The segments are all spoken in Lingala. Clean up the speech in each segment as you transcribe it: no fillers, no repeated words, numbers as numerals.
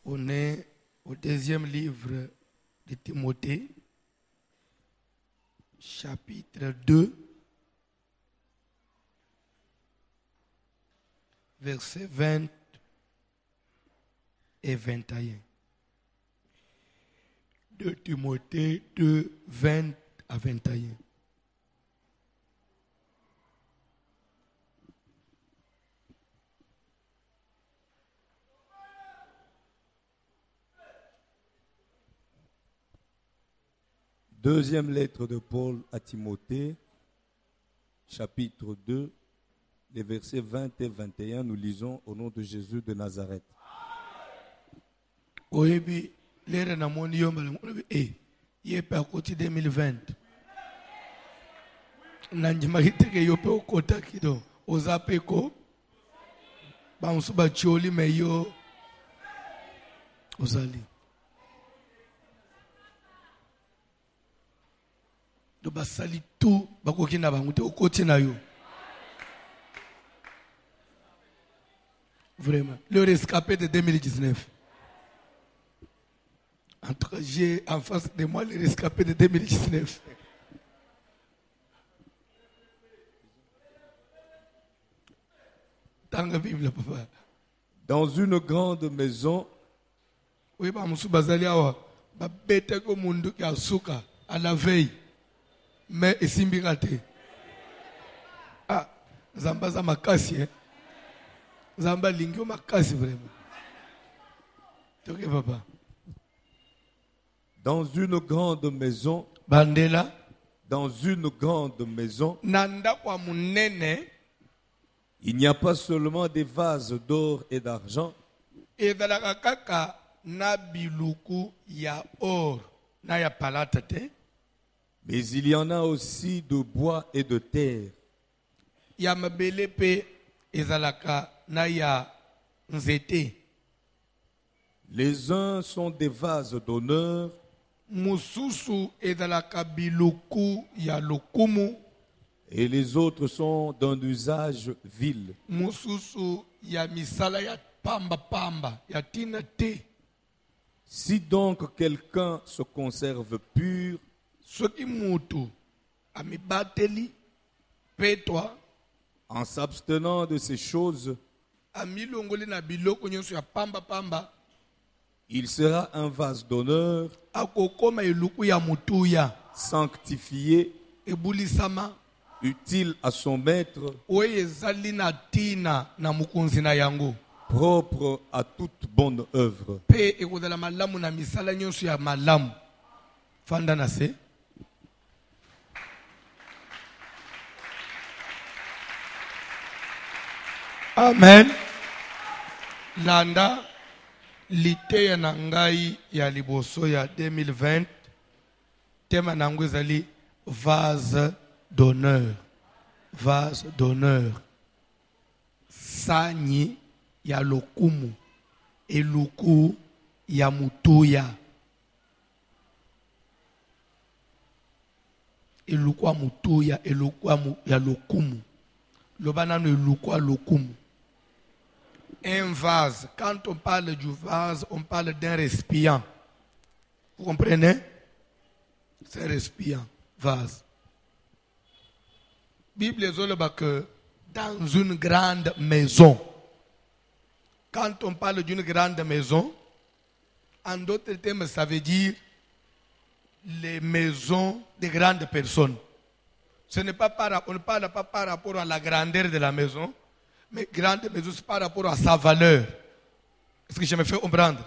On est au deuxième livre de Timothée, chapitre 2, versets 20 et 21. 2 Timothée 2, 20 à 21. Deuxième lettre de Paul à Timothée, chapitre 2, les versets 20 et 21, nous lisons au nom de Jésus de Nazareth. Oyebi, l'ère na moni yomba la moni yepe akoti 2020. Nanjima kiteke yope okota kido ozapeko bamusuba chioli meyo ozali. Do basali tout bakoki na bango te okoti na yo. Vraiment, le rescapé de 2019. En tout cas, j'ai en face de moi le rescapé de 2019. Dans la Bible, papa. Dans une grande maison, Oui, bah, monsieur Bazali awa, bah, bête comme mundu qui a souka à la veille, mais et simbirate. Ah, Zamba za makasi, hein. Zamba lingio makasi vraiment. Ok, papa. dans une grande maison, Bandela. dans une grande maison, Nanda kwa munene. il n'y a pas seulement des vases d'or et d'argent, Ezalaka kaka na biluku ya or na ya palata te. mais il y en a aussi de bois et de terre. Ya mabele pe ezalaka na ya nzete. Les uns sont des vases d'honneur, Mususu ezalaka biluku ya lokumu. et les autres sont d'un usage vil. Mususu ya misala ya pamba pamba ya tina te. Si donc quelqu'un se conserve pur, Soki mutu amibateli petwa en s'abstenant de ces choses, amilongoli na biloko nyonso ya pamba pamba il sera un vase d'honneur, akokoma eluku ya mutuya sanctifié, ebulisama utile à son maître, oyo ezali na tina na mokonzi na yango propre à toute bonne œuvre. mpe ekozala malamu na misala nyonso ya malamu. Fanda na se. Amen. Landa liteya na ngai ya liboso ya 2020. Tema na yango ezali vase d'honneur. Vase d'honneur. Sani ya lokumu. Eluku ya mutuya. Eluku ya mutuya. Eluku ya lokumu. Lobanano eluku ya lokumu. Un vase. Quand on parle du vase, on parle d'un récipient. Vous comprenez? C'est un récipient. Vase. Bible dit que dans une grande maison, quand on parle d'une grande maison, en d'autres termes, ça veut dire les maisons de grandes personnes. On ne parle pas par rapport à la grandeur de la maison, mais grande maison, c'est par rapport à sa valeur. Est-ce que je me fais comprendre?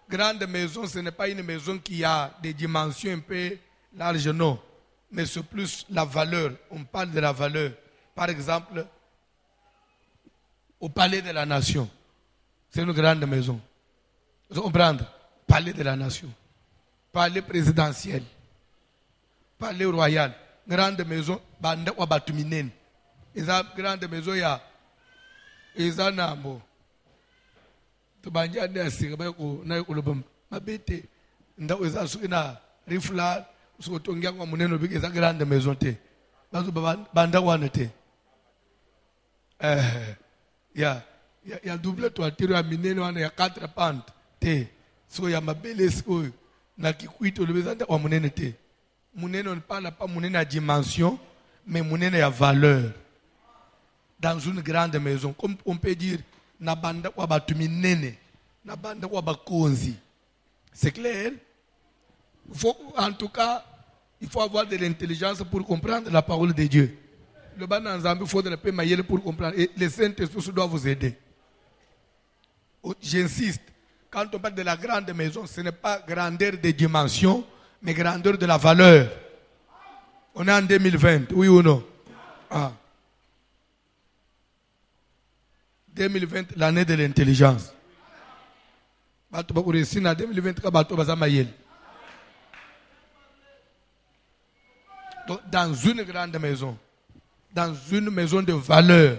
Grande maison, ce n'est pas une maison qui a des dimensions un peu larges, non. Mais c'est plus la valeur. On parle de la valeur. Par exemple, au palais de la nation. C'est une grande maison. Vous comprenez? Palais de la nation. Palais présidentiel. Palais royal. Grande maison. Banda wa batuminen. Eza grande maison ya. Eza nambo. Tubanja ne asira ba ko na ko lobam. Mabete. Nda eza sukina rifla usotongia kwa muneno bige eza grande maison te. Bazo banda wana te. Ya. Il y a double toiture à minene il y a 4 pentes. So il y a ma belle sikoyo. Na kikuito le bezanda wa munene te. Munene on parle pas munene à dimension, mais munene à valeur. Dans une grande maison, comme on peut dire, na banda kwa batu minene, na banda kwa bakonzi. C'est clair? En tout cas, il faut avoir de l'intelligence pour comprendre la parole de Dieu. Le ban Nzambi, il faut de la paix maïelle pour comprendre. Et les Saint-Esprit doivent vous aider. J'insiste, quand on parle de la grande maison, ce n'est pas grandeur de dimension, mais grandeur de la valeur. On est en 2020, oui ou non? 2020, l'année de l'intelligence. Donc, dans une grande maison, dans une maison de valeur,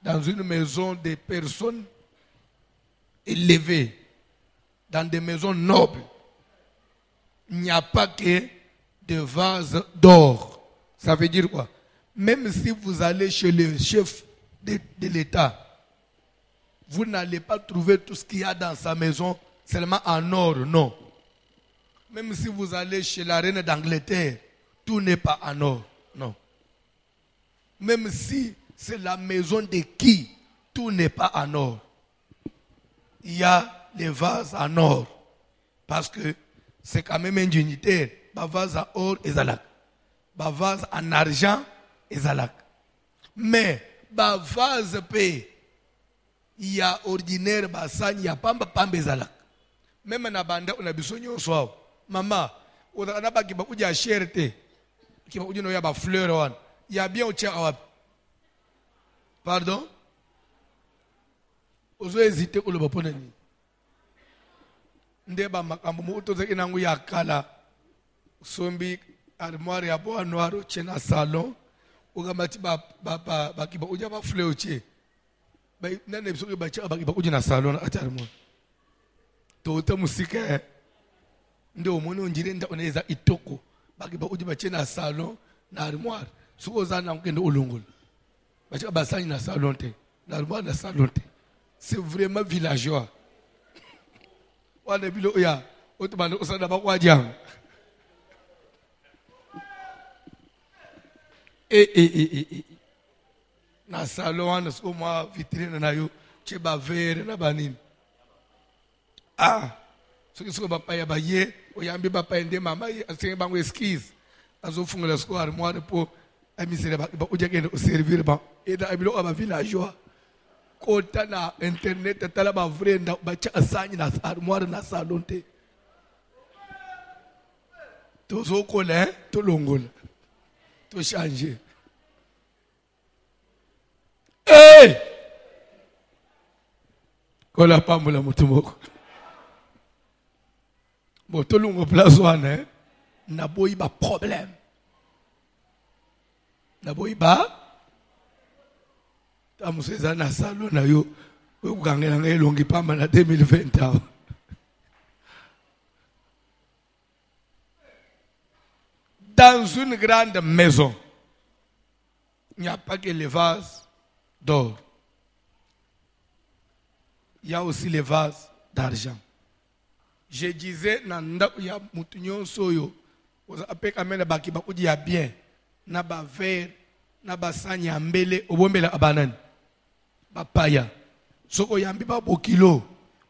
dans une maison de personnes élevées, dans des maisons nobles, il n'y a pas que de vases d'or. Ça veut dire quoi? Même si vous allez chez le chef de l'État, vous n'allez pas trouver tout ce qu'il y a dans sa maison seulement en or, non. Même si vous allez chez la reine d'Angleterre, tout n'est pas en or, non. Même si c'est la maison de qui, tout n'est pas en or. Il y a les vases en or. Parce que c'est quand même un dignitaire. Les vases en or et zalak. Les vases en argent et zalak. Mais les vases paix, il y a ordinaire, il y a pamba pamba zalak. Même na banda on a besoin de soi. Maman, on a pas qui va udia cherté. Qui va udia no ya ba fleur wan. Il y a bien au tcha awap. Pardon? Ozo hésiter ou le baponani. Ndeba makambo mu utoze inangu ya kala. Sombi armoire ya bois noir au chena salon. Ugamati ba kiba udia ba fleur che. Ba nane biso ba cha ba kiba udia na salon ati armoire. Tota musika ndio umone unjire nda oneza itoko. Ba kiba udia ba chena salon na armoire. Suko zana ngende ulungulu. Ba cha ba sani na salon te. Na armoire na salon te. C'est vraiment villageois. On est bilo ya, autrement on s'en a pas quoi dire. Na salon na so moi vitrine na yo, che ba verre na banini. Ce qui soit papa ya ba ye, o yambi papa ende mama ye, c'est bango esquisse. Azo funga la sco armoire pour amisere ba o jake servir ba. Et da bilo ba villageois. Kota na internet tala ba vrai nda ba cha asani na armoire na salon te to zo kola to longola to changer kola pambola mutumoko bo to longo place wana na boyi ba problème na boyi ba tamuseza na salon na yo ukangela ngelongi pamba na 2020. Dans une grande maison, il n'y a pas que les vases d'or. Il y a aussi les vases d'argent. Je disais nanda ya mutunyo soyo apeka mena baki ba udia bien na ba verre na ba sanya mbele obombela abanani. Papaya. Soko yambi ba bokilo.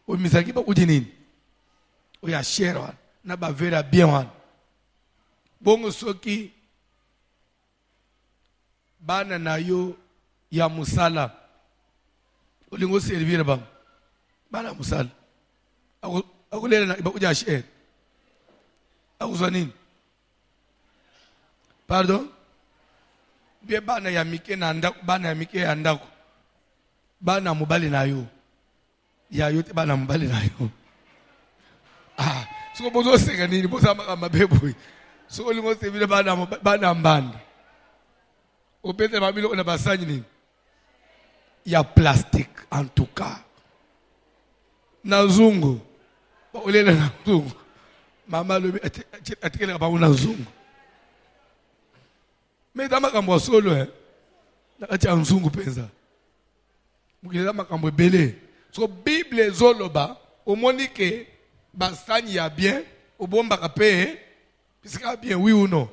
O misaki ba udinini. O ya share wan. Na ba vera bien wan. Bongo soki bana na yo ya musala. Olingo servir bang. Bana musala. Ako lele na iba uja share. Ako zanini. Pardon? Bien bana ya mike na ndako. Bana ya mike ya ndako. Bana mubali na yo. Ya yote bana mubali na yo. Siko bozo seka nini bozo mabebo. Siko lingo sevile bana mbanda. Opete mabilo ona basanyi nini. Ya plastique en tout cas. Na zungu. Ba olela na zungu. Mama lobi atikele ba una zungu. Mais dama kambo solo na acha zungu penza. mukileza makambo ebele. So Bible ezoloba omoni ke basani ya bien obombaka pe pisika bien oui ou non.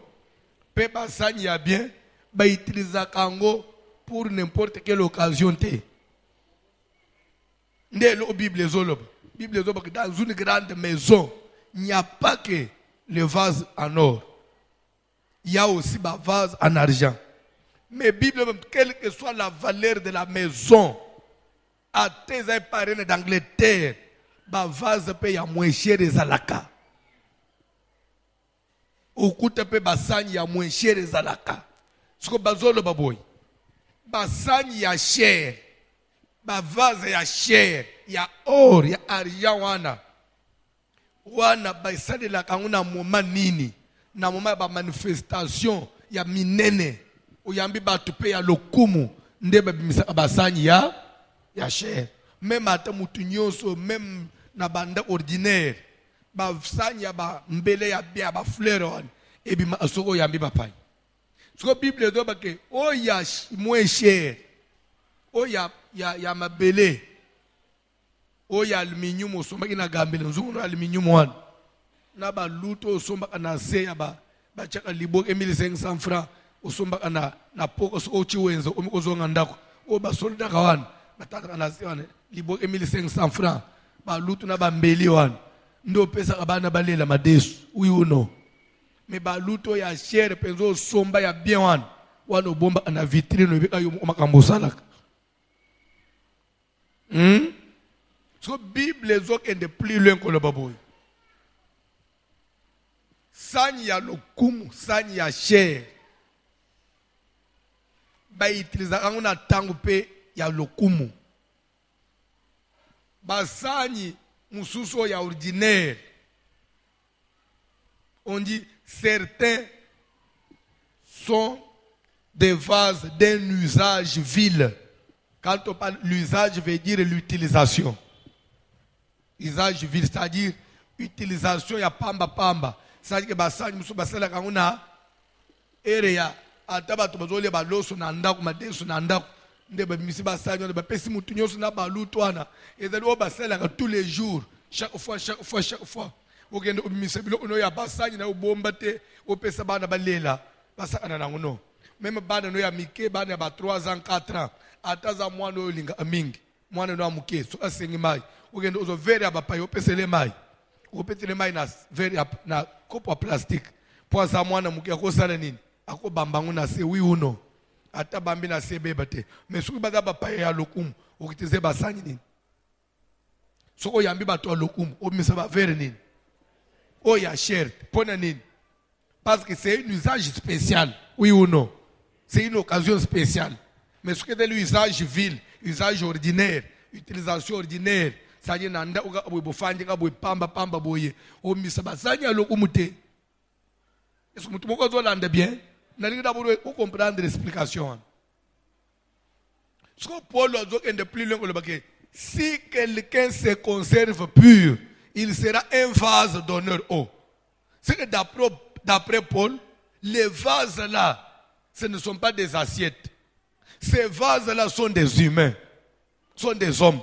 Pe basani ya bien ba utiliser kango pour n'importe quelle occasion te. Ndelo Bible ezoloba. Bible ezoloba que dans une grande maison, il n'y a pas que le vase en or. Il y a aussi des vases en argent. Mais Bible, quelle que soit la valeur de la maison, à tes parents d'Angleterre, les vases payent moins cher les alaka. Au coût de basani ya moins cher les alaka. Ce que bazolo baboy. Basani ya cher. Ba vase ya cher. Ya or, ya argent wana. Wana baisali la kanguna moment nini. Na moment ba manifestation ya minene. Oyambi batu pe ya lokumu. Nde babimisa basani ya cher. Même ata mutu nyonso, même na banda ordinaire. Basani ya ba mbele ya bia ba fleur wana. Ebi ma soko yambi ba pai. Soko Bible do ba ke o ya moins cher. O ya mabele. O ya aluminium osomba kina gambele nzungu no aluminium wana. Na ba luto osomba kana se ya ba chaka libo 1500 francs osomba na poko so chiwenzo omikozonga ndako. O ba solda kawana bataka kana se wana libo 1500 francs ba luto na ba mbeli wana. Ndo pesa abana balela madesu. Oui ou non? Mais ba luto ya cher penzo somba ya bien wana bomba na vitrine bika yo makambo salaka. So Bible ezokende plus loin que le baboy. Sani ya lokumu, sani ya cher. Ba itiliza nguna tangu pe ya lokumu. Ba sani mususo ya ordinaire. On dit certains sont des vases d'un usage vil. Quand on parle l'usage, veut dire l'utilisation. Usage vil, c'est-à-dire utilisation ya pamba. C'est-à-dire que basani musu basala kanguna area ataba to bazole baloso na ndako madeso na ndako nde ba misi basani ba pesi mutu nyoso na baluto wana ezali o basala ka tous les jours chaque fois ogende umisa bilo ono ya basani na ubomba te opesa bana balela basakana na ngono même bana no ya mike bana ba 3 ans 4 ans ataza mwana olinga amingi mwana no amuke so asengi mai ogende ozo vere abapai opesele mai opetele mai na vere na kopo ya plastique po za mwana muke akosala nini akobamba nguna se oui ou non ata bambi na se beba te mais soki baza bapai ya lokumu okitize basani nini soko yambi bato ya lokumu omisa ba vere nini o ya cher pona nini parce que c'est un usage spécial oui ou non c'est une occasion spéciale. Mais ce qui est l'usage vil, usage ordinaire, utilisation ordinaire, ça y est, nanda uga boy fandi ka boy pamba boye. O misabasanya lokumute. Est-ce que mutu moko zo lande bien? Na linga d'abord ou comprendre l'explication. Ce que Paul a dit de plus loin que le baquet. Si quelqu'un se conserve pur, il sera un vase d'honneur. Oh. C'est que d'après Paul, les vases là, ce ne sont pas des assiettes. Ces vases-là sont des humains, sont des hommes.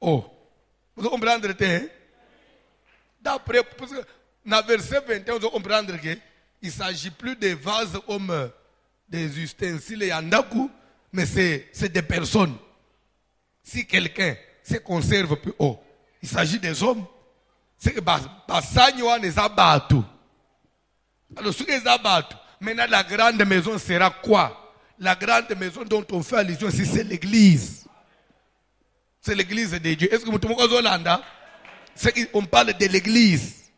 Oh, vous comprenez? D'après, parce que dans le verset 21, vous comprenez qu'il ne s'agit plus des vases comme des ustensiles et andaku, mais c'est des personnes. Si quelqu'un se conserve plus haut, il s'agit des hommes. C'est que Bassanyo les abattu. Alors, ce qu'ils abattent, maintenant la grande maison sera quoi? La grande maison dont on fait allusion, c'est l'église. C'est l'église de Dieu. Est-ce que vous avez on parle de l'église.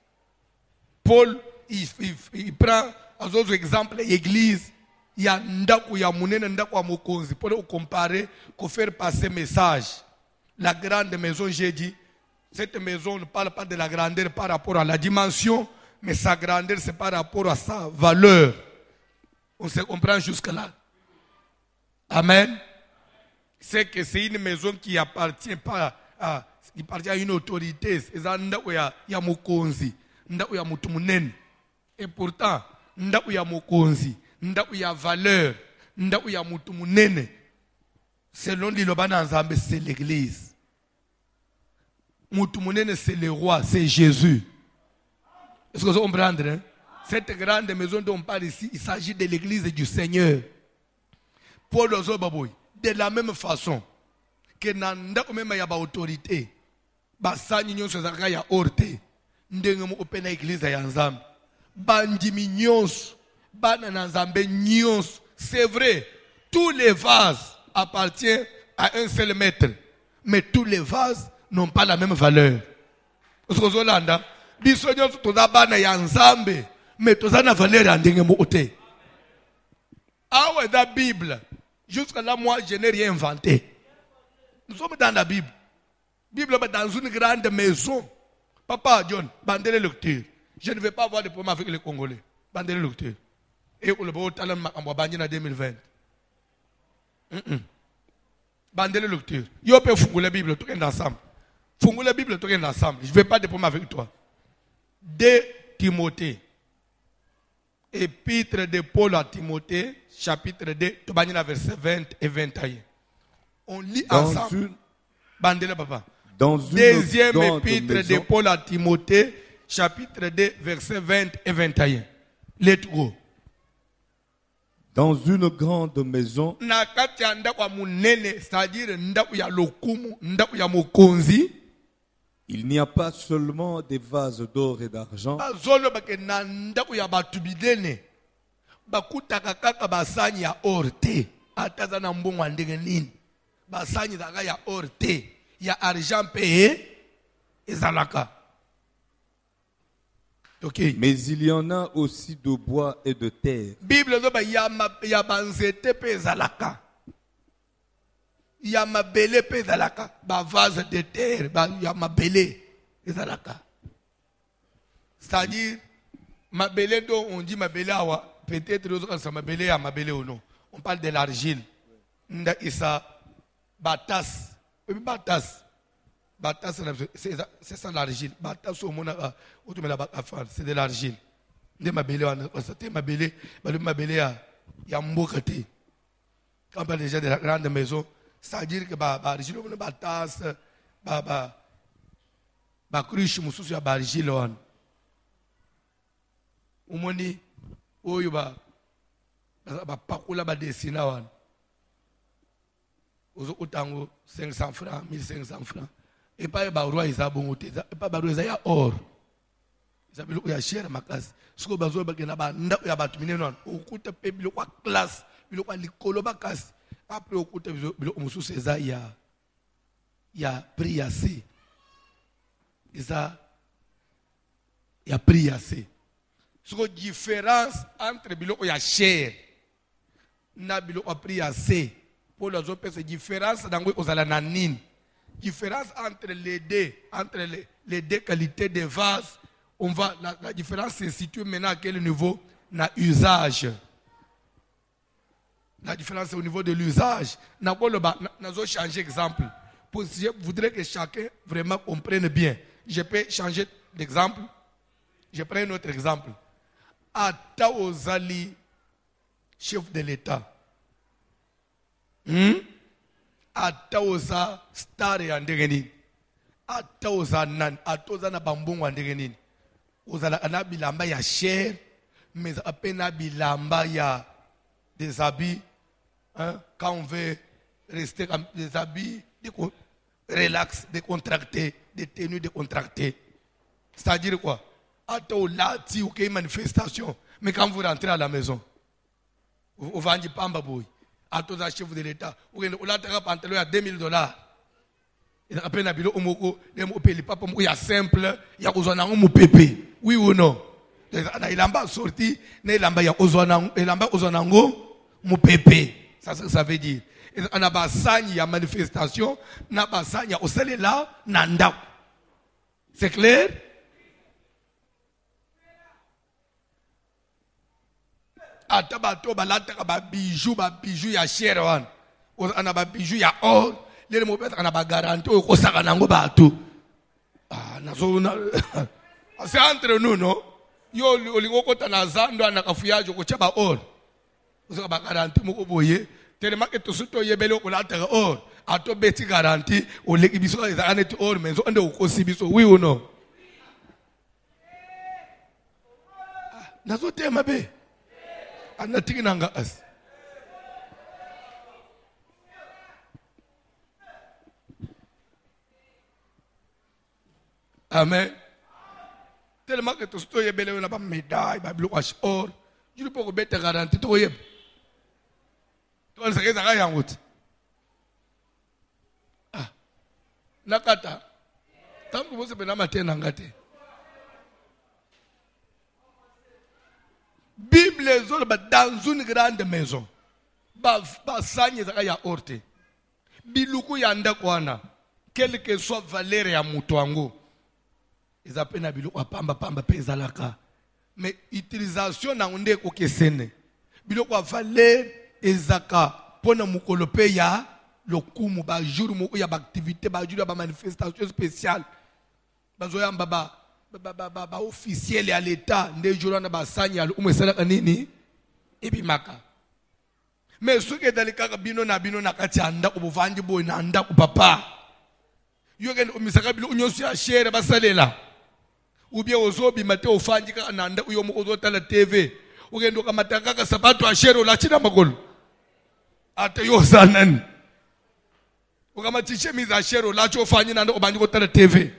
Paul, il prend un autre exemple, l'église. Il y a ndaku ya munene ndaku ya mokonzi. Pour comparer, pour faire passer message. La grande maison, j'ai dit, cette maison ne parle pas de la grandeur par rapport à la dimension, mais sa grandeur, c'est par rapport à sa valeur. On se comprend jusque-là. Amen. C'est que c'est une maison qui appartient pas à, qui appartient à une autorité. C'est ndaku ya mokonzi, ndaku ya mutu munene. Et pourtant, ndaku ya mokonzi, ndaku ya valeur, ndaku ya mutu munene. selon liloba na Nzambe, c'est l'église. Moutumunene, c'est le roi, c'est Jésus. Est-ce que vous comprenez? Hein? Cette grande maison dont on parle ici, il s'agit de l'église du Seigneur. Pour les autres, de la même façon que nanda même ya ba autorité, ba sani nyonso zaka ya orte, ndenge mo opena église ya Nzambe. Bandimi nyonso, bana na Nzambe nyonso. C'est vrai, tous les vases appartiennent à un seul maître, mais tous les vases n'ont pas la même valeur. Est-ce que vous avez biso nyonso toza bana ya Nzambe, mais toza na valeur ya ndenge mo ote. Ah ouais, dans la Bible. Jusqu'à là, moi, je n'ai rien inventé. Nous sommes dans la Bible. Bible dans une grande maison. Papa John, bandez les lectures. Je ne vais pas avoir de problème avec les Congolais. Bandez les lectures. Et on le voit au talent en 2020. Bandez les lectures. Yo peut fouiller la Bible, tout est ensemble. Fouiller la Bible, tout est ensemble. Je ne vais pas de problème avec toi. 2 Timothée. Épître de Paul à Timothée, chapitre 2, verset 20 et 21. On lit ensemble. Bandele papa. Deuxième épître de Paul à Timothée, chapitre 2, verset 20 et 21. Let's go. Dans une grande maison, c'est-à-dire ndaku ya lokumu, ndaku ya mokonzi, il n'y a pas seulement des vases d'or et d'argent, bakutaka kaka basani ya orte ataza na mbongo ndenge nini basani daga ya orte ya argent payé ezalaka. Okay. Mais il y en a aussi de bois et de terre. Bible zoba ya banzete pe ezalaka, ya mabele pe ezalaka, ba vase de terre ba ya mabele ezalaka. C'est-à-dire mabele dont on dit mabele awa, peut-être que mabele ya mabele ou non. On parle de l'argile. Nda isa batas. Batas. Batas c'est ça l'argile. Batas au monde c'est de l'argile. De mabele c'est mabele, mabele ya mbokate. Quand on parle déjà de la grande maison, c'est-à-dire que l'argile on batas ba cruche mususu ya argile on. Umoni oyo ba pakula ba desina wana ozo utango 500 francs 1500 francs et pas ba roi isa bongo te pas ba roi ya or isa bilo ya cher makasi siko bazo ba kena ba nda ya batu minene wana okuta pe bilo kwa classe bilo kwa likolo bakasi après okuta bilo musu seza ya prix ya C isa ya prix ya C. Ce que différence entre biloko ya cher na biloko prix assez pour les autres c'est différence dans quoi ozala na nini, différence entre les deux qualités de vase. On va la différence se situe maintenant à quel niveau? Na usage. La différence c'est au niveau de l'usage. Na quoi le nazo changer exemple pour je voudrais que chacun vraiment comprenne bien. Je peux changer d'exemple. Je prends un autre exemple. Ata ozali chef de l'État. Ata oza star ya ndenge nini. Ata oza nan, ata oza na bambongo ya ndenge nini. Ozala na bilamba ya cher, mais apena bilamba ya des habits, hein, quand on veut rester comme des habits de relax, décontractés, des tenues décontractées. C'est-à-dire quoi? Ou une manifestation, mais quand vous rentrez à la maison, vous vendez pamba boy, à tous les chefs de l'État, vous avez un pantalon à $2000. Et après, il y a simple, il y a un pépé. Oui ou non? Il a sorti, il y a un pépé. Ça veut dire. Il y a une manifestation, il y a un c'est clair? Atabato balata ba bijou ya cher wan. Ana ba bijou ya or, les mo peut ana ba garantie ko saka nango bato. Ah nazo na c'est entre nous non. Yo olingo ko tana zando ana kafuyajo ko chaba or. Ko ba garantie mo ko boye Tellement que tout ce que yebele ou la terre or, à toi bêti garanti, ou l'équibiso les années or, mais on est aussi biso, oui ou non? Nazo tema be, anatiki nanga as. Amen. Tellement que tout ce que yebele on a pas médaille, pas bloquage or, je ne peux pas bêti garanti, toi yeb. Toi c'est que ça gagne en route. Nakata. Tant que vous savez na matin nangate. Bible zolo dans une grande maison. Ba sanye zaka ya orte. Biluku ya ndakwana. Quelle que soit valeur ya mutu wangu. Ezapena biluku apamba pamba peza laka. Mais utilisation na onde ko kesene. Biluku a valeur ezaka pona mukolo pe ya lokumu ba jour mo ya ba activité ba jour ba manifestation spéciale. Ba zoyamba ba officiel ya l'état nde jour na ba sanya umesala kanini ebimaka. Mais ce que dalika bino na kati anda ko bovanji boy na anda ko papa. Yo ke umisaka bilo unyosu ya shere basalela. Ubie ozobi mate ofanji ka na anda uyo mo ozotala TV. Ugendo kamataka ka sabato ya shere la china magolo. Ate yo sanani. Ukama tishe miza shero la cho fanyi na ndo obanyi ko tala TV.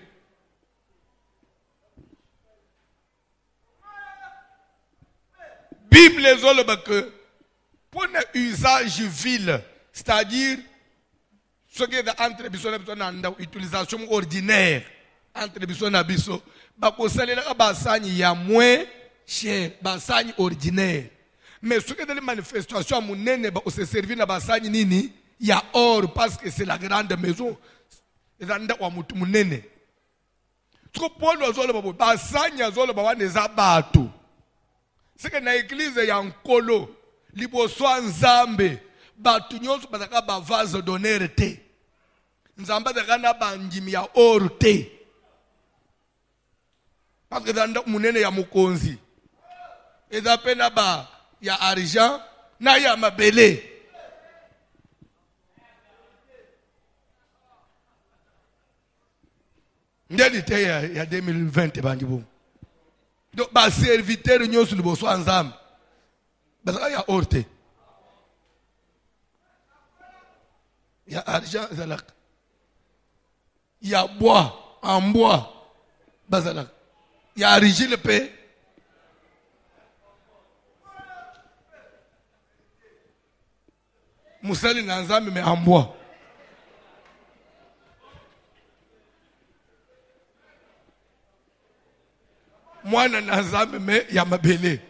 Bible zolo que pour un usage vil, c'est-à-dire ce qui est entre biso na utilisation ordinaire entre biso na biso, ba ko salela ba sanyi ya moins cher, ba sanyi ordinaire. Mais ce qui est dans manifestation munene ba se servir na ba sanyi nini? Il y a or parce que c'est la grande maison. Et ça n'a pas de munene. Ce que Paul a dit, basanya zolo ba wane zabato. C'est que na église ya nkolo, liboso nzambe, batu nyonso bazaka ba vase d'honneur te. Nzamba zaka na bandimi ya or te. Parce que zanda munene ya mukonzi. Et ça pena ba ya argent na ya mabele. Ndedite ya 2020 bangi bo. Donc ba serviteur nyosu liboso nzambe. Bazaka ya orte. Ya argent zalak. Ya bois en bois bazalak. Ya argile pe. Musali na nzambe me en bois. Mwana na nzambe me ya mabele.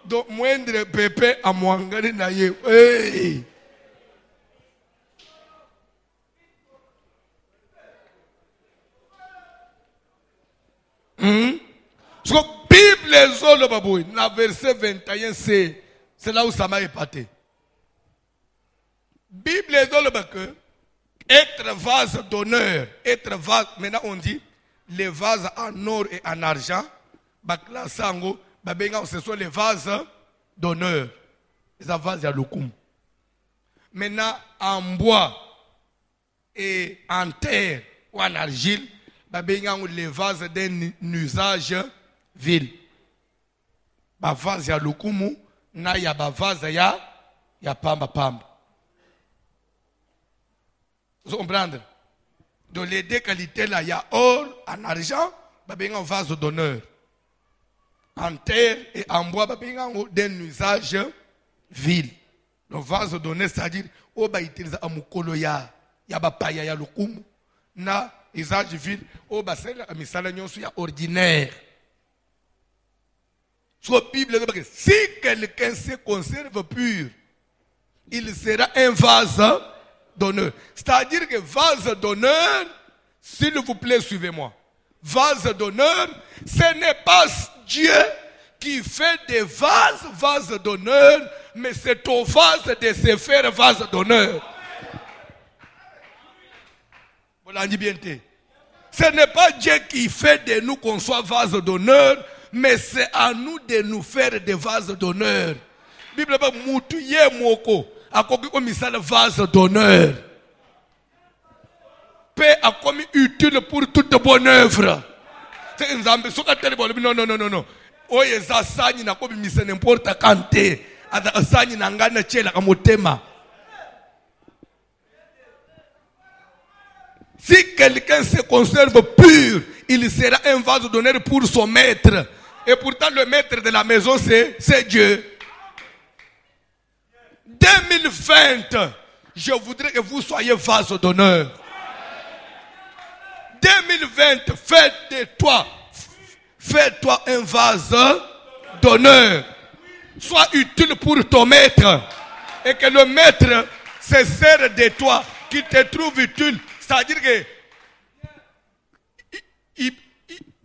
Donc moindre pepe amwangani na ye. Hey. So Bible zolo baboui, na verset 21 c'est là où ça m'a épaté. Bible zolo que être vase d'honneur, être vase, maintenant on dit les vases en or et en argent, baklasango, babenga ce sont les vases d'honneur. Les vases ya lokum. Maintenant en bois et en terre ou en argile, babenga les vases d'un usage vil. Ba vase ya lokumu na ya ba vase ya pamba pamba. Vous comprenez? Donc les deux qualités là, il y a or, en argent, un vase d'honneur. En terre et en bois, d'un usage vil. Le vase d'honneur, c'est-à-dire, on va utiliser un mukolo ya bapaya ya lukumu, na usage vil, on va faire un misala nyonso ya ordinaire. Sur la Bible, si quelqu'un se conserve pur, il sera un vase d'honneur. C'est-à-dire que vase d'honneur, s'il vous plaît, suivez-moi. Vase d'honneur, ce n'est pas Dieu qui fait des vases d'honneur, mais c'est au vase de se faire vase d'honneur. Vous l'avez bien dit. Ce n'est pas Dieu qui fait de nous qu'on soit vase d'honneur, mais c'est à nous de nous faire des vases d'honneur. Bible dit, moutou ye moko. akoki komisa le vase d'honneur. Paix a commis utile pour toute bonne œuvre. C'est Nzambe soka tele bolo non. Oye za sanyi na ko bimisa n'importe quand te. Ada sanyi na ngana chela ka motema. Si quelqu'un se conserve pur, il sera un vase d'honneur pour son maître. Et pourtant le maître de la maison c'est Dieu. 2020, je voudrais que vous soyez vase d'honneur. 2020, fais-toi un vase d'honneur. Sois utile pour ton maître. Et que le maître se sert de toi, qu'il te trouve utile. C'est-à-dire que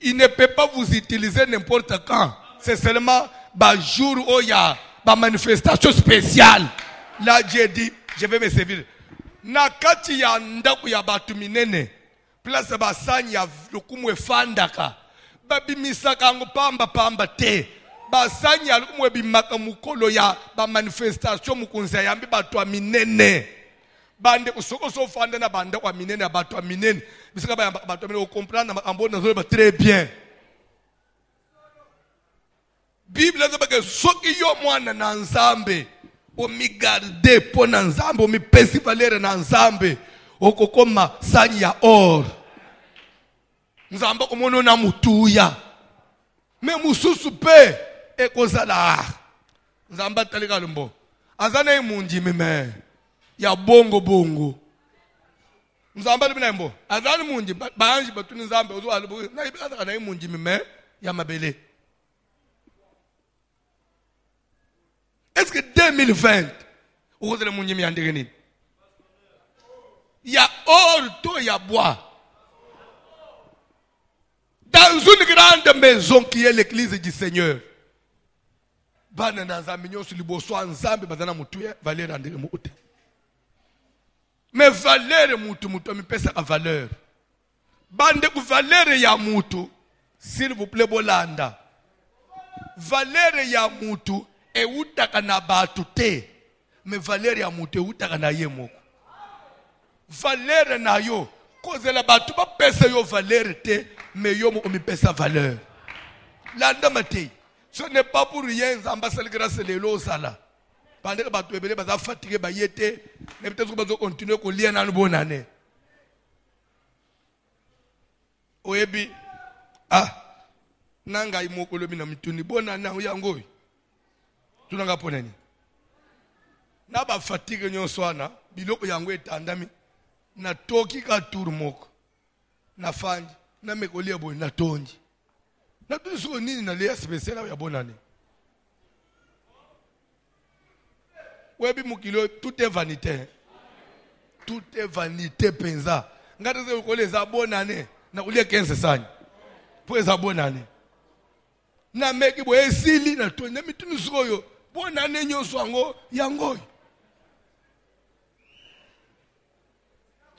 il ne peut pas vous utiliser n'importe quand. C'est seulement le jour où il y a une manifestation spéciale. Là, Dieu dit, je vais me servir. Nakati ya ndaku ya batu minene. Place basani ya lukumwe fandaka. Babimisaka ngo pamba te. Basani ya lukumwe bimaka mukolo ya ba manifestation mukunza yambi batu minene. Bande usoko so fanda na bande kwa minene ya batu minene. Bisaka ba batu minene comprendre na ambona zo ba très bien. Bible nzaba ke soki yo mwana na Nzambe omi garde po na Nzambe omi pesi valere na Nzambe okokoma sani ya or. Nzambe komono na mutuya. Me mususu pe ekozala. Nzambe talika lumbo. Azana imunji meme ya bongo. Nzambe libina mbo. Azana munji banji batuni Nzambe ozo alubu na ibika na imunji meme ya mabele. Est-ce que 2020 vous allez munji mi andege nini? Il y a or, il y a bois. Dans une grande maison qui est l'église du Seigneur. Bana na Nzambe nyoso liboso Nzambe bazana mutu ya valeur andege muute. Mais valeur mutu mi pesa ka valeur. Bande ku valeur ya mutu, s'il vous plaît bolanda. Valeur ya mutu e utaka na batu te. Mais valeur ya mutu e utaka na ye moko. Valeur na yo cause la batu ba pesa yo valeur te mais yo mo mi pesa valeur landa mate ce n'est pas pour rien Nzamba sel grâce lelo sala pendant que batu ebele baza fatigué ba yete mais peut-être que bazo continuer ko lien na bonane oyebi nanga imoko lobi na mituni bonane yango tunanga ponani na ba fatigue nyonso ana biloko yango etandami na toki ka turmoko na fanji na mekolia boy na tonji na tuso nini na lea spécial ya bonane webi mukilo tout est vanité penza ngata ze ko leza bonane na kulia 15 sanya po eza bonane na meki boy esili na tonji na mitunu soyo bonane nyonso ango yango.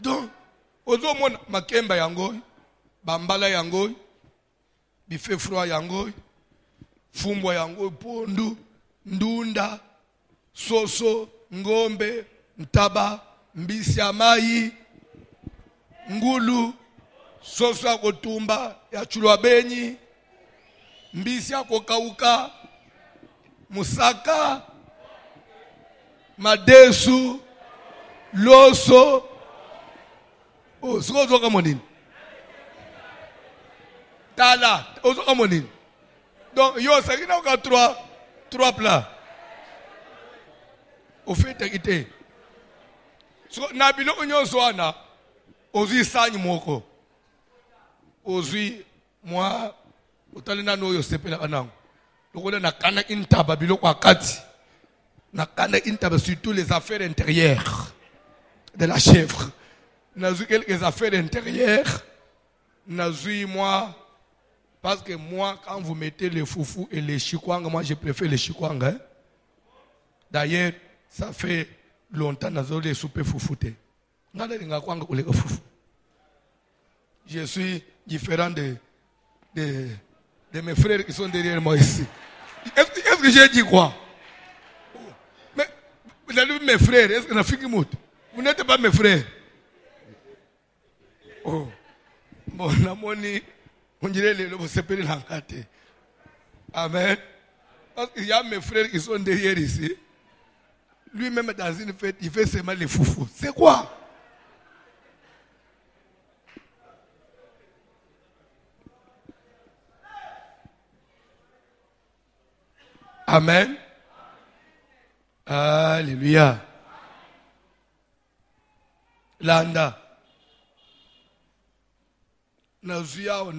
Donc, ozo mona makemba yango, bambala yango, bife froid yango, fumbwa yango, pondu, ndunda, soso, ngombe, ntaba, mbisi ya mai, ngulu, soso ya kotumba, ya chulwa benyi, mbisi ya kokauka, musaka, madesu, loso. Oh, c'est quoi ça comme Tala, on donc yo ça qui n'a trois plats. Au fait t'équité. So na bilo onyo soana, ozi sanyi moko. Ozi moi utalina no yo sepela kanango. Lokona na kana intaba bilo kwa kati. Na kana intaba surtout les affaires intérieures de la chèvre. N'a eu quelques affaires intérieures. N'a eu moi. Parce que moi, quand vous mettez les foufous et les chikwanga, moi je préfère les chikwanga. Hein? D'ailleurs, ça fait longtemps que nous les soupes foufoutés. Je suis différent de mes frères qui sont derrière moi ici. Est-ce que j'ai dit quoi? Mais Vous allez mes frères, est-ce que vous avez fait? Vous n'êtes pas mes frères. Oh. Bon, on dirait que vous séparez l'encate. Amen. Parce qu'il y a mes frères qui sont derrière ici. Lui-même dans une fête, il fait seulement les foufous. C'est quoi? Amen. Alléluia. Landa. Nazuiao.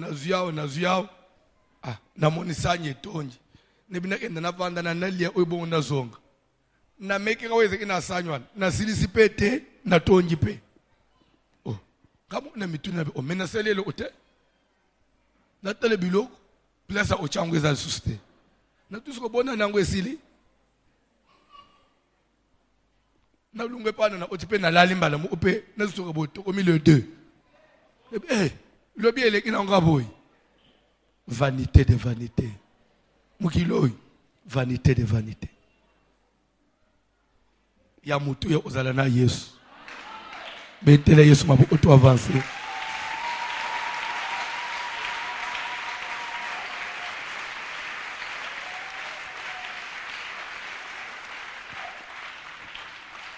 Ah, namonisanye tonji. Nebina kenda navanda na nalia oibo nazonga. Na meke kaweze kina sanywan. Na silisi pete na tonji pe. Oh, kama na mituna be omena selelo ote. Na tele biloko plasa ochangwe za suste. Na tusko bona nangwe sili. Na lungwe pana na otipe na lalimbala mu upe na suko boto komi le 2. Le bien est in boy. Vanité de vanité. Mukiloi. Vanité de vanité. Ya mutu ya ozalana Yesu. Betele Yesu mabu auto avancer.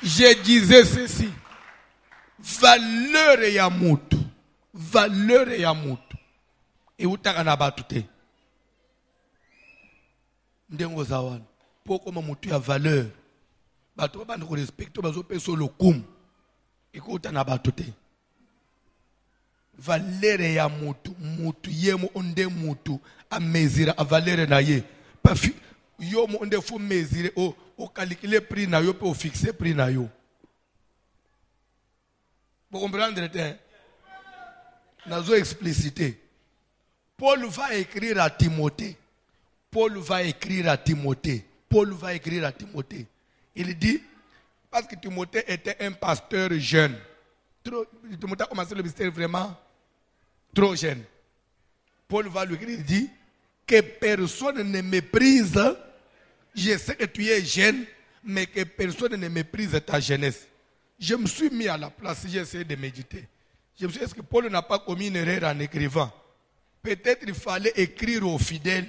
Je disais ceci. Valeur ya mutu. Valeur ya mutu. Et utaka na batu te. Ndengo zawana. Poko ma mutu ya valeur. Batu ba bande ko respecto bazo peso lokum. Ikuta na batu te. Valeur ya mutu. Mutu yemo onde mutu. A mesira a valeur na ye. Pafi. Yo mo onde fo mesire. O calculer prix na yo. Pe o fixer prix na yo. Vous comprenez? Nazo explicité. Paul va écrire à Timothée. Paul va écrire à Timothée. Il dit, parce que Timothée était un pasteur jeune. Timothée a commencé le ministère vraiment trop jeune. Paul va lui écrire, il dit, que personne ne méprise. Je sais que tu es jeune, mais que personne ne méprise ta jeunesse. Je me suis mis à la place, j'ai essayé de méditer. Je me suis dit, est-ce que Paul n'a pas commis une erreur en écrivant? Peut-être il fallait écrire aux fidèles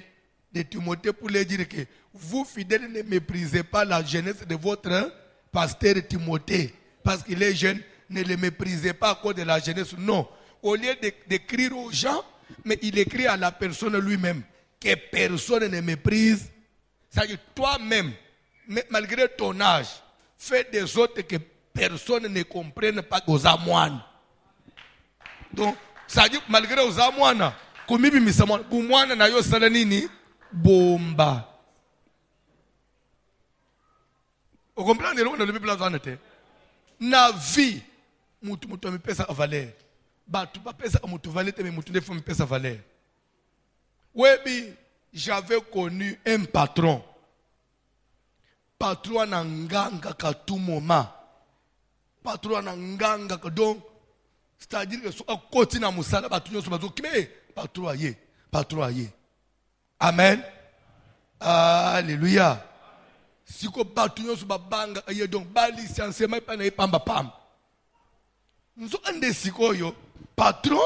de Timothée pour leur dire que vous, fidèles, ne méprisez pas la jeunesse de votre pasteur Timothée. Parce qu'il est jeune, ne le méprisez pas à cause de la jeunesse. Non. Au lieu d'écrire aux gens, mais il écrit à la personne lui-même que personne ne méprise. C'est-à-dire toi-même, malgré ton âge, fais des autres que personne ne comprenne pas aux amoines. Donc, ça dit, malgré aux amoines, comme il dit, Boumouana na yo salanini, bomba. Vous comprenez le monde de Bible en été? Na vie, mutu me pesa valeur. Batu pas pesa mutu valeur, mais mutu ne faut me pesa valeur. Oui, j'avais connu un patron. Patron n'anganga qu'à tout moment. Patron n'anganga que donc. C'est-à-dire que à côté na musala batunyo so bazo kime patron aye. Amen. Alléluia. Si ko batunyo so babanga aye donc bali siansema pa na pamba pam. Nzo ande sikoyo patron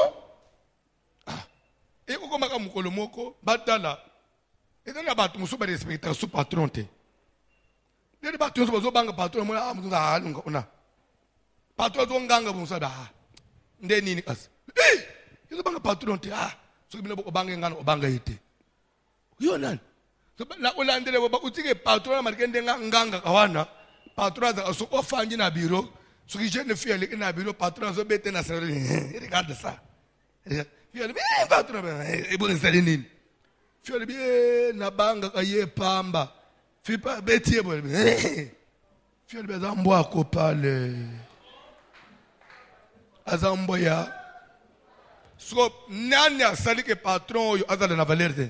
et ko maka mukolo moko batala. Et dans la batu muso ba respecter so patron te. Les batunyo so bazo banga patron mo amuza halunga ona. Patron zo nganga musada. Ndeni kas. Yo banga patron te so bina boko banga ngano obanga yite. Yo nan. So na olandele ba utike patron markende nganga kawana. Patron za so ofanji na biro. So ki jeune fille na biro patron so bete na sere. Regarde ça. Fille patron e bon sale nini. Fille bien na banga kaye pamba. Fille pas beti bo. Fille be za mbwa ko pale. Azamboya. So, nani a sali que patron yo azala na valeur de.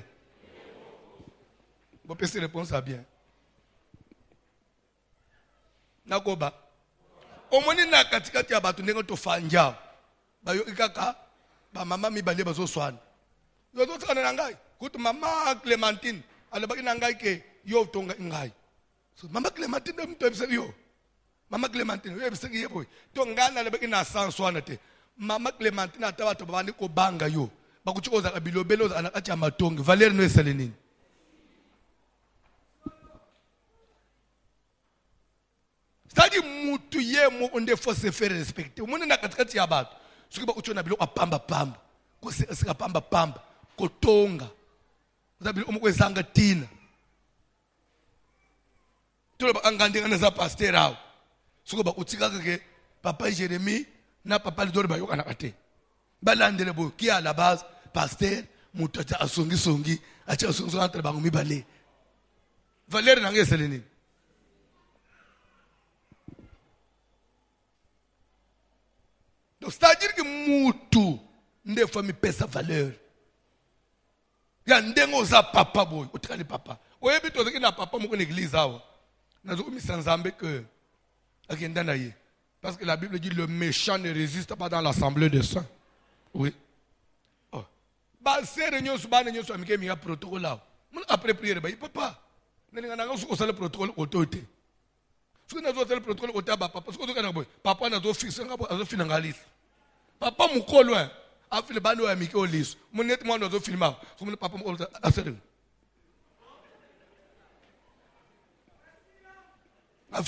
Vous pouvez répondre ça bien. Nakoba. Omoni na katikati ya batu ndenge to fanja. Ba yo ikaka ba mama mi bale bazo swana. Yo to tsana na ngai. Kutu mama Clémentine, alabaki na ngai ke yo tonga ngai. So mama Clémentine mto ebise yo. Mama Clémentine, oui, c'est qui est boy. Donc, Gana, le bec na sans soinate. Mama Clémentine, a tabato bandi ko banga yo. Bakuchiko za kabilo belos anakacha matongi. Valère no esalenini. C'est-à-dire, mutu ye mo onde faut se faire respecter. Mone na katikati ya bato. Soki ba kuchona bilo apamba pamba. Ko se pamba pamba. Ko tonga. Zabilo omo kwezanga tina. Tout ba angandi ngana za pasteur awo. Soki ba utika ke papa Jérémie na papa Lidor ba yokana kate. Balandele bo ki à la base pasteur mutu acha asongi songi acha asongi entre bango mibale. Valère na ngeseleni. Donc, c'est-à-dire que moutou ne faut me payer sa valeur. Il y a un déngo za papa boy, au travail papa. Oye bito zeki na papa moko l'église awa. Nazo mi sanzambe que akenda na ye. Parce que la Bible dit le méchant ne résiste pas dans l'assemblée des saints. Oui. Oh. Ba sere nyoso ba nyoso amike mi protocole là. Mon après prière ba papa. Nani ngana ko sala protocole autorité. Ce que nous avons fait le protocole au tabac, parce que papa n'a pas fixé, n'a finaliste. Papa m'a collé, a fait le bando à Mickey Olis. Mon net, moi, nous avons filmé. Mon papa m'a a fait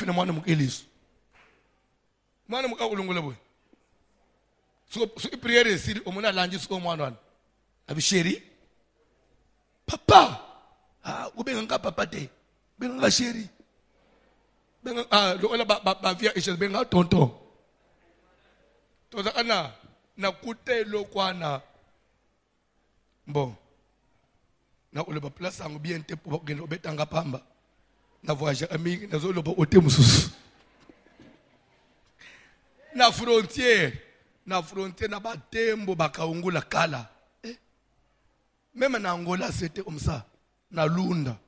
le moi, Mickey Olis. Moi, je suis un so prière ici, au moment où l'ange est au moins. Avec chéri, papa, ah, où bien papa te, bien chéri. Lokola ba via ishe benga tonton. Toza ana na kute lokwana. Bon. Na ule ba place angu bien te pour gelo betanga pamba. Na voyage ami na zo lo ba ote mususu. Na frontière na ba tembo bakaungula kala. Même na Angola c'était comme ça. Na Lunda.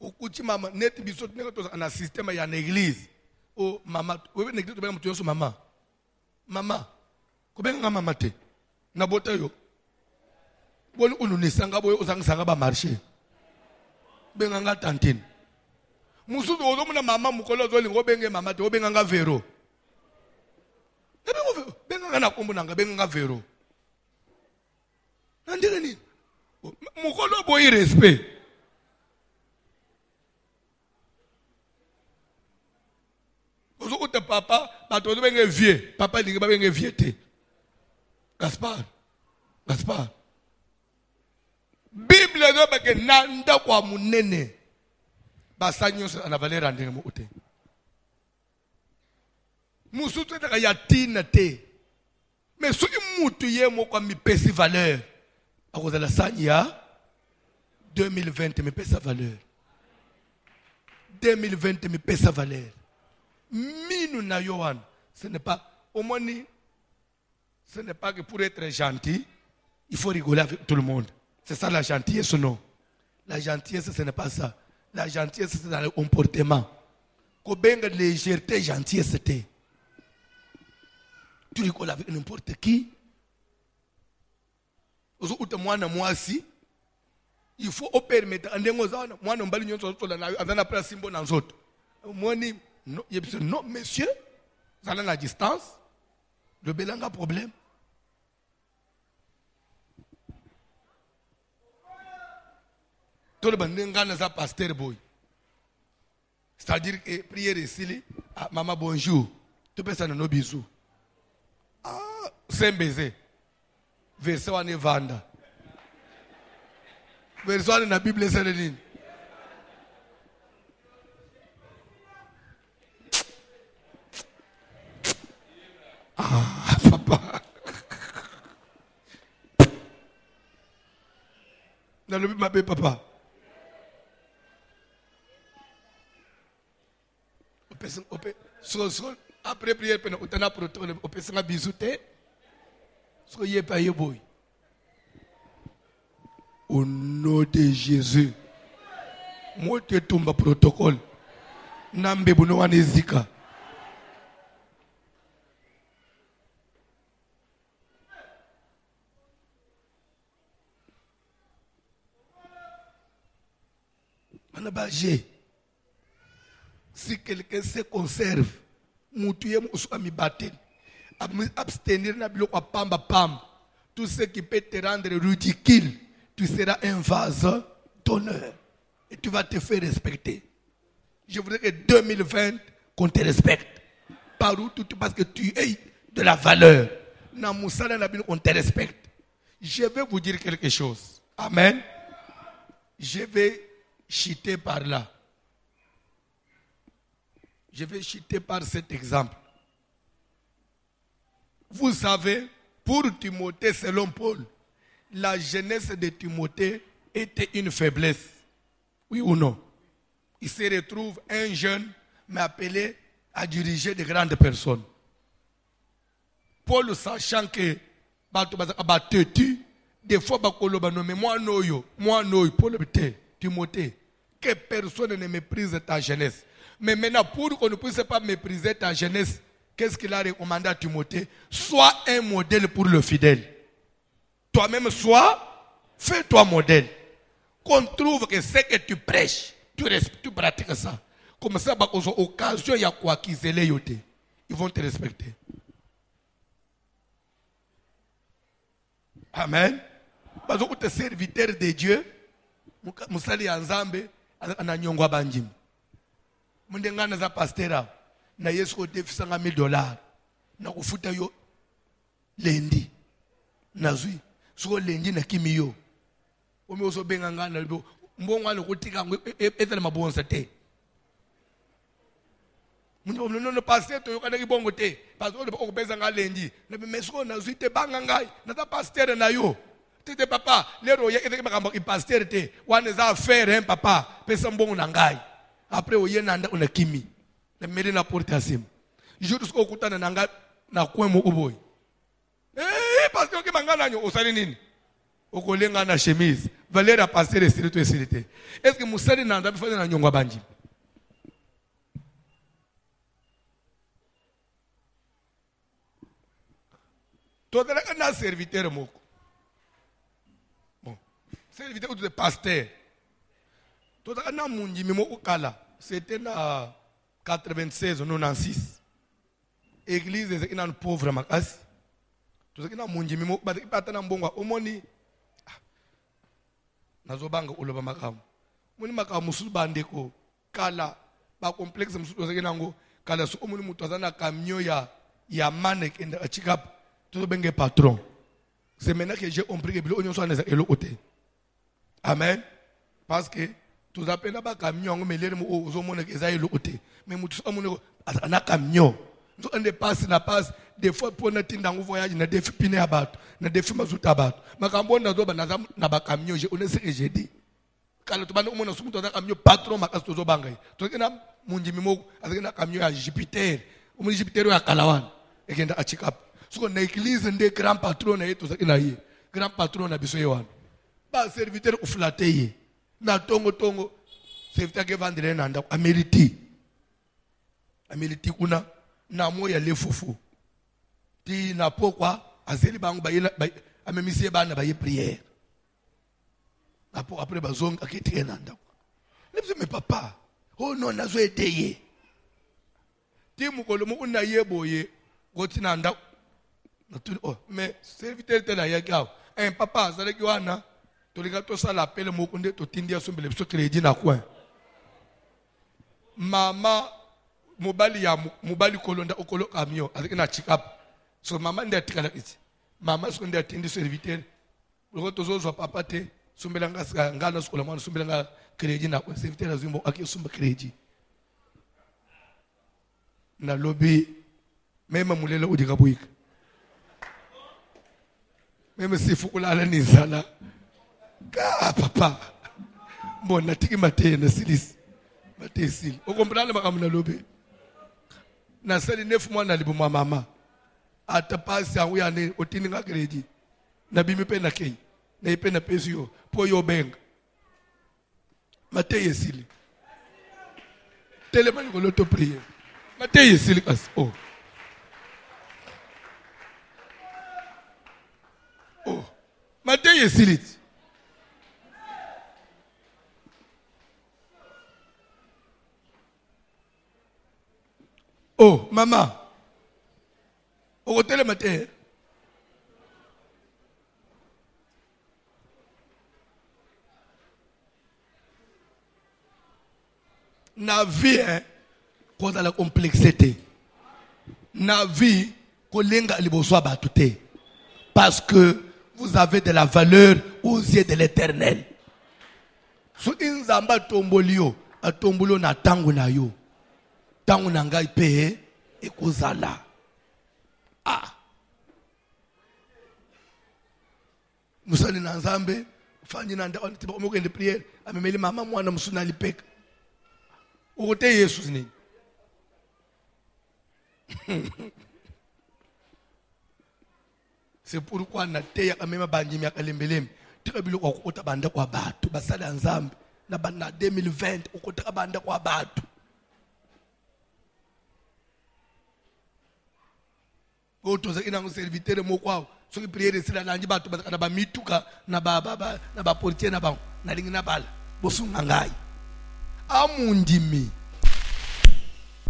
Ukuchi mama net biso tuneka na système ya na église. Oh mama, wewe na église benga mtu mama. Mama. Ko benga mama te. Na bota yo. Boni ununisanga boyo uzangisanga ba marché. Benga nga tantine. Musudu ozo muna mama mukolo zo lingo benge mama te obenga nga vero. Benga nga na kombo nanga benga nga vero. Nandire ni. Mukolo boyi respect. Papa, bato benga vieux. Papa dit que benga vieux te. Gaspard. Bible no beke nanda kwa munene. Basanyo ana valera ndenge mo ute. Musutu ta ya tina te. Mais soki mutu ye mo kwa mi pesi valeur. A cause de la sanya 2020 mi pesa valeur. 2020 mi pesa valeur. Minou na Yohan, ce n'est pas ce n'est pas que pour être gentil, il faut rigoler avec tout le monde. C'est ça la gentillesse ou non? La gentillesse, ce n'est pas ça. La gentillesse, c'est dans le comportement. Quand benga légèreté, gentillesse, c'était. Tu rigoles avec n'importe qui. Il faut permettre. Moi, non, non, monsieur, vous allez à la distance. Le belanga problème. Tout le monde est un pasteur boy. C'est-à-dire que prière ici, maman bonjour. Tout le monde nos bisous. Ah, c'est un baiser. Verset on est vanda. Verset on est dans la Bible, c'est le ligne. Ah, papa. Dans le Bible, m'appelle papa. Après prière, on a protocole, on peut se bisouter. Soyez pas boy. Au nom de Jésus. Moi, tu tombes protocole. Nambe bono anezika. Si quelqu'un se conserve, mutu soit mi batel. Abstenir na bilo pamba pam. Tout ce qui peut te rendre ridicule, tu seras un vase d'honneur. Et tu vas te faire respecter. Je voudrais que 2020, qu'on te respecte. Par où tu parce que tu es de la valeur. On te respecte. Je vais vous dire quelque chose. Amen. Je vais chuter par là. Je vais chuter par cet exemple. Vous savez, pour Timothée, selon Paul, la jeunesse de Timothée était une faiblesse. Oui ou non? Il se retrouve un jeune, mais appelé à diriger de grandes personnes. Paul, sachant que des fois, mais moi, Paul, Timothée, que personne ne méprise ta jeunesse. Mais maintenant, pour qu'on ne puisse pas mépriser ta jeunesse, qu'est-ce qu'il a recommandé à Timothée? Sois un modèle pour le fidèle. Toi-même, fais-toi modèle. Qu'on trouve que ce que tu prêches, tu pratiques ça. Comme ça, aux occasions, il y a quoi qu'ils ils vont te respecter. Amen. Parce que tu es serviteur de Dieu, musali anzambe, ananyongwa banjim. Mundengana za pastera, na Yesu ko defisanga $1000. Na kufuta yo lendi. Nazwi. Suko lendi na kimiyo. Omi oso benga ngana libo. Mbonga no kutika etele mabonsa te. No pasteur to yokana kibongo te. Pasteur ko beza ngalendi. Na meso nazwi te banga ngai. Na ta pasteur na yo. Tete papa, lero ye ete bakamba ki pasteur te. Wane za faire papa, pesa mbongo na ngai. Après oye nanda una kimi. Na meri na porte asim. Jour ko kutana na ngai na kwemo uboy. Pasteur ke mangana nyo osali nini? Okolenga na chemise. Valera pasteur esirito esirite. Est-ce que musali nanda bifanya na nyongwa banji? Toi, tu es un serviteur. Bon. Serviteur de pasteur. Toi, tu es un mundi. C'était en 96 ou 96. Église est une pauvre. Tu es un mundi. Tu es un bon. Omoni. Nazobanga uloba makamu. Muni makamu musulbande ko. Kala. Ba complexe musulbande nango. Kala su omoni mutazana kamyo ya manek enda achikap. Tout le patron. C'est maintenant que j'ai compris que l'on soit les côté. Amen. Parce que tout à peine pas camion, mais les mots aux hommes qui sont côté. Mais nous sommes un camion. Nous on dépasse, na passe. Des fois pour notre dans voyage, na défi piné à battre, na défi mazout à battre. Ma cambon na doba na ba camion. Je connais ce que j'ai dit. Quand tu vas nous on a un camion patron ma casse tozo bangay. Tu sais na mundi mimo avec un camion à Jupiter. Au Jupiter à Kalawan. Et qu'il y a un chikap. Sur l'église des grands patrons grand patron na biso yewan ba serviteur ou flatter na tongo serviteur ke vendre na ndako ameriti kuna na moya le fufu ti na pokwa azeli bangu ba amemisie bana ba ye prière après bazong akiti na ndako lebise me papa oh non nazo eteye ti mukolo mu na yeboye goti na ndako. Oh, mais serviteur de la yagao. Un papa, ça veut dire que tu regardes ça l'appel mokonde to tindia so bele so crédit na coin. Mama mobali kolonda okolo camion avec na chikap. So mama nda tikala iti. Mama so nda tindi serviteur. Lo to zo papa te sumbela ngana so kola mwana sumbela crédit na coin serviteur azimbo aki sumba crédit. Na lobby même mulela udika buika. Même si faut que la nizala. Ah papa. Bon, natiki mate na silis. Mate sil. Vous comprenez ma kamuna lobe. Na sali 9 mois na libu mama. Ata pasi ya uya ne otini nga kredi. Na bimi pe na kei. Na ipe na pesi yo. Po yo benga. Mate yesili. Telemani ko loto prier. Mate yesili kas. Oh. Oh. Mate yesili. Oh, maman. Au hôtel le matin. Na vie, quand la complexité. Na vie, quand l'enga liboso abatute. Parce que vous avez de la valeur aux yeux de l'Éternel. So inzamba tombolio, a tombolio na tango na yo. Tango na ngai pe ekozala. Ah. Musali na nzambe, fanyi na ndako tiba omoko de prière, amemeli mama mwana musuna lipeka. Okote Yesu nini? C'est pourquoi na teya kamema banjimi akalembelemi. Tikabilo kwa kukota banda kwa batu basala nzambe na bana 2020 ukota banda kwa batu. Otoza ina nguservitere mo kwao. Soki priere sila lanji batu na ba mituka na ba portier na ba na lingi na bala. Bosunga ngai. Amundimi.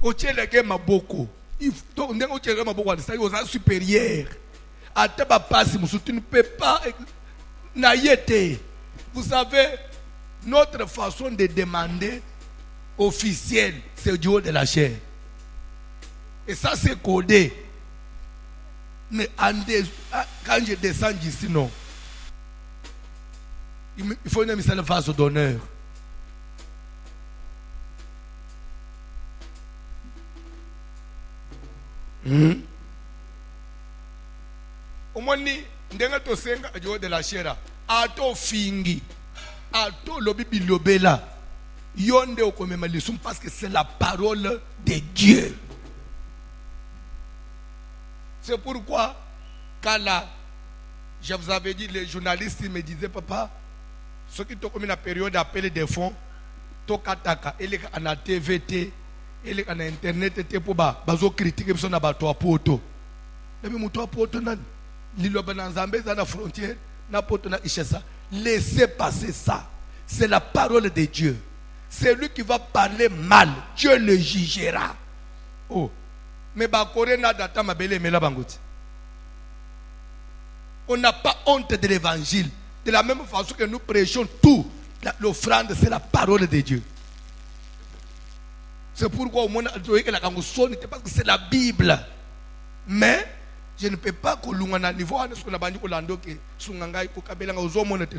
Ocheleke maboko. If donc ndengo ocheleke maboko ça yoza supérieur. Ate ba passe musu tu ne peux pas naïete. Vous savez notre façon de demander officielle c'est du haut de la chair. Et ça c'est codé. Mais quand je descends d'ici non. Il faut une mise en face d'honneur. Omoni ndenga to senga ajo de la chera ato fingi ato lobi bilobela yonde okomema lisum parce que c'est la parole de Dieu. C'est pourquoi quand là je vous avais dit les journalistes me disaient papa ce qui te comme une période d'appel des fonds to kataka ele kana TVT ele kana internet te po ba bazo critiquer biso na bato apoto nabi muto apoto nani liloba na nzambe za na frontière na poto na ishesa. Laissez passer ça. C'est la parole de Dieu. C'est lui qui va parler mal, Dieu le jugera. Oh, mais bakore na data mabele mela bangoti. On n'a pas honte de l'évangile. De la même façon que nous prêchons tout, l'offrande c'est la parole de Dieu. C'est pourquoi au monde parce que c'est la Bible. Mais je ne peux pas que niveau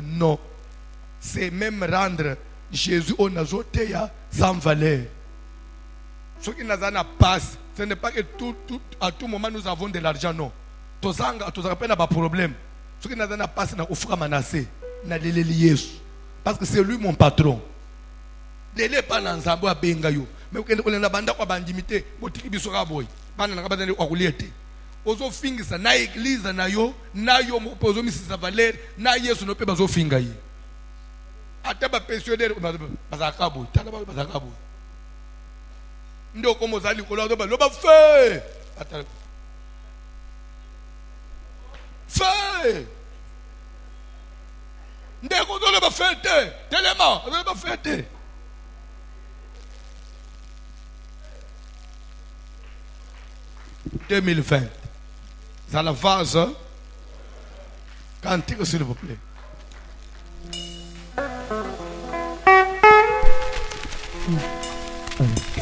non. C'est même rendre Jésus au nazoteya sans valeur. Ce qui n'a pas, ce n'est pas que à tout moment nous avons de l'argent, non. Tozanga, tozanga pas problème. Ce qui n'a pas, c'est offrir manasser, na lele Yesu. Parce que c'est lui mon patron. Lele pas dans Zambo à Bengayo. Mais quand on a banda kwa bandimité, botiki bisoka boy. Bana na kabanda kwa kuliete. Ozo fingisa na église na yo mopozo misisa valeur na Yesu no pe bazo finga yi. Ata ba pensionnaire bazaka boy, tala ba bazaka boy. Ndo komo zali ko lo ba fe. Ata fe. Ndeko zo le ba fete, telema, le ba fete. « 2020. Ça la vase. Cantique s'il vous plaît.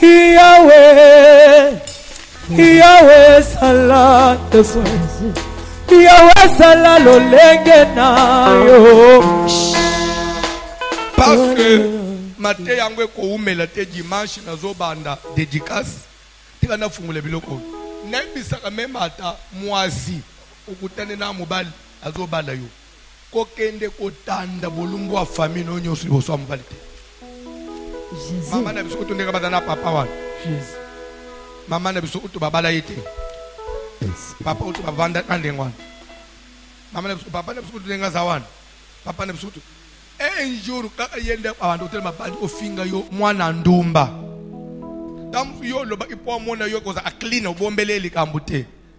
Yahweh, Yahweh sala Yesu, Yahweh sala lolenge na yo. Parce que matin yango ko umela te dimanche nazo banda dédicace. Tika na fungule biloko. Naibisaka même ata mwasi ukutane na mobali azobala yo kokende kotanda bolumbu wa famille no nyoso liboso mobali te. Mama na biso kutondeka badana papa wana. Mama na biso kutu babala yete. Papa kutu babanda kandengwana. Mama na biso papa na biso kutu denga zawana. Papa na biso kutu un jour kaka yende abantu telema bandi ofinga yo mwana ndumba.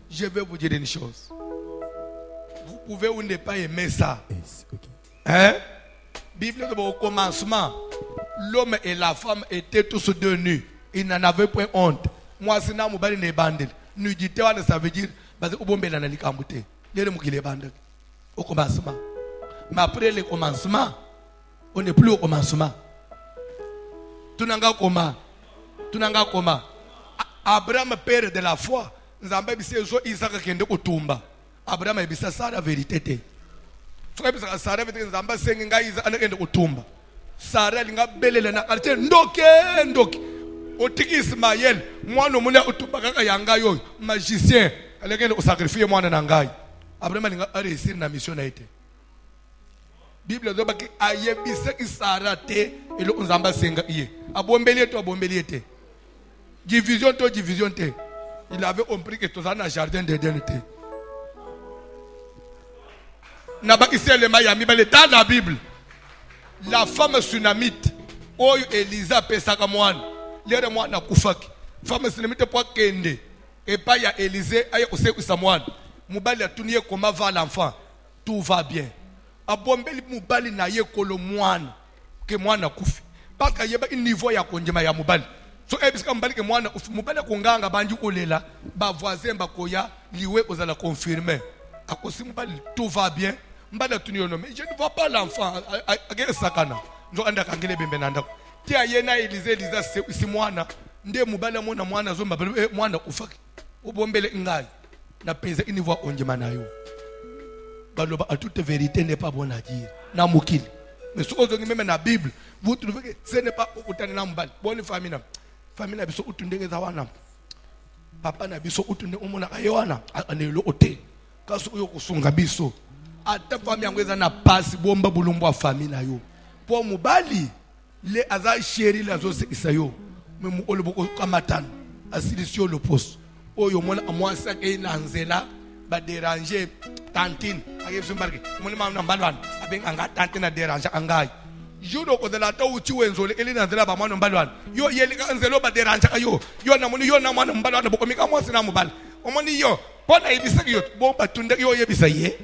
Je vais vous dire une chose. Vous pouvez ou ne pas aimer ça. Hein? Bible au commencement, l'homme et la femme étaient tous deux nus. Ils n'en avaient point honte. Moi, c'est na mobali ne bandel. Nous dit ça veut dire parce que bon belana li kamute. Les mukile bandel. Au commencement. Mais après le commencement, on n'est plus au commencement. Tunanga koma. Abraham père de la foi. Nzamba bisezo Isaac kende kutumba. Abraham ebisa Sarah vérité. Soka bisa Sarah vérité nzamba sengi nga Isaac anakende kutumba. Sarah linga belela na kalite ndoke. Otiki Ismaël mwana omune utumba kaka yanga yo magicien alekende kusacrifier mwana na ngai. Abraham linga réussir na mission na ite. Bible doba ki ayebisa ki Sarah te elo nzamba senga iye. Abombeli ete. Division te. Il avait compris que tout ça dans le jardin d'Éden était. Dans la Bible, la femme sunamite, où Elisa pesaka moine, l'air moine na kufaki. Femme sunamite pour kende, et pas ya Élisée, aye ose kusamoine. Moubali a tourné comment va l'enfant, tout va bien. Abombeli moubali na ye kolo moine, que moine na kufi. Parce qu'il y a un niveau ya konjema ya moubali. So ebiska mbali ke mwana mubala konganga banji kolela ba voisin ba koya liwe ozala confirmer akosi mbali tout va bien mbala tuniono mais je ne vois pas l'enfant agere sakana nzo anda kangele bembe nanda ti ayena Elisa si mwana nde mubala mwana zo mbala mwana ufaki obombele ngai na peza niveau onjema nayo baloba à toute vérité n'est pas bon à dire na mukili mais ce qu'on dit même dans la Bible vous trouvez que ce n'est pas autant na mbali bonne famille na biso utundenge za wana papa na biso utunde omona kayewana anelo ote kaso uyo kusunga biso ata famille yango na pasi bomba bulumbu wa famille na yo po mubali le aza chéri la zo sekisa yo memu oloboko kamatana asilisio le poste oyo mona amwasa ke na nzela ba déranger tantine akebso mbarke mona mama mbalwana abenga nga tantine na déranger angai judo ko de la taw ci wenzole eli na nzela ba mwana mbalwana yo yeli ka nzelo ba déranger yo na moni yo na mwana mbalwana boko mika mwasi na mubali omoni yo pona ibisa yo bo batunde yo yebisa ye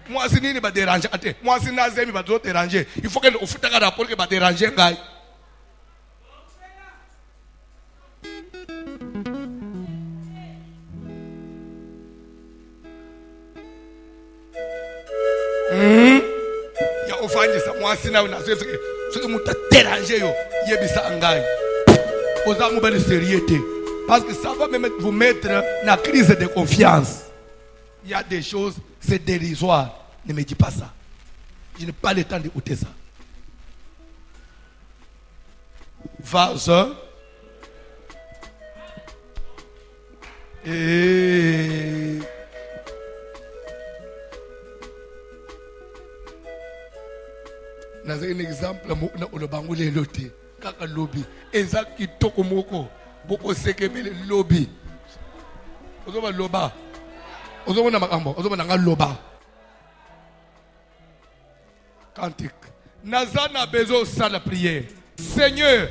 mwasi nini ba déranger ate mwasi na zemi ba zo déranger il faut que ofuta ka rapport que ba déranger ngai ya ofanyisa mwasi na una so muta déranger yo yebisa ngai oza mubali sérieux parce que ça va même vous mettre na crise de confiance. Il y a des choses, c'est dérisoire. Ne me dis pas ça. Je n'ai pas le temps d'écouter ça. Vase. Et dans un exemple, le bangoulé loté, kaka lobby, ezak ki toko moko, boko sekebele lobby. Ozoba loba. Ozoba na makambo, ozoba na loba. Cantique. Nazana bezo sa la prière. Seigneur,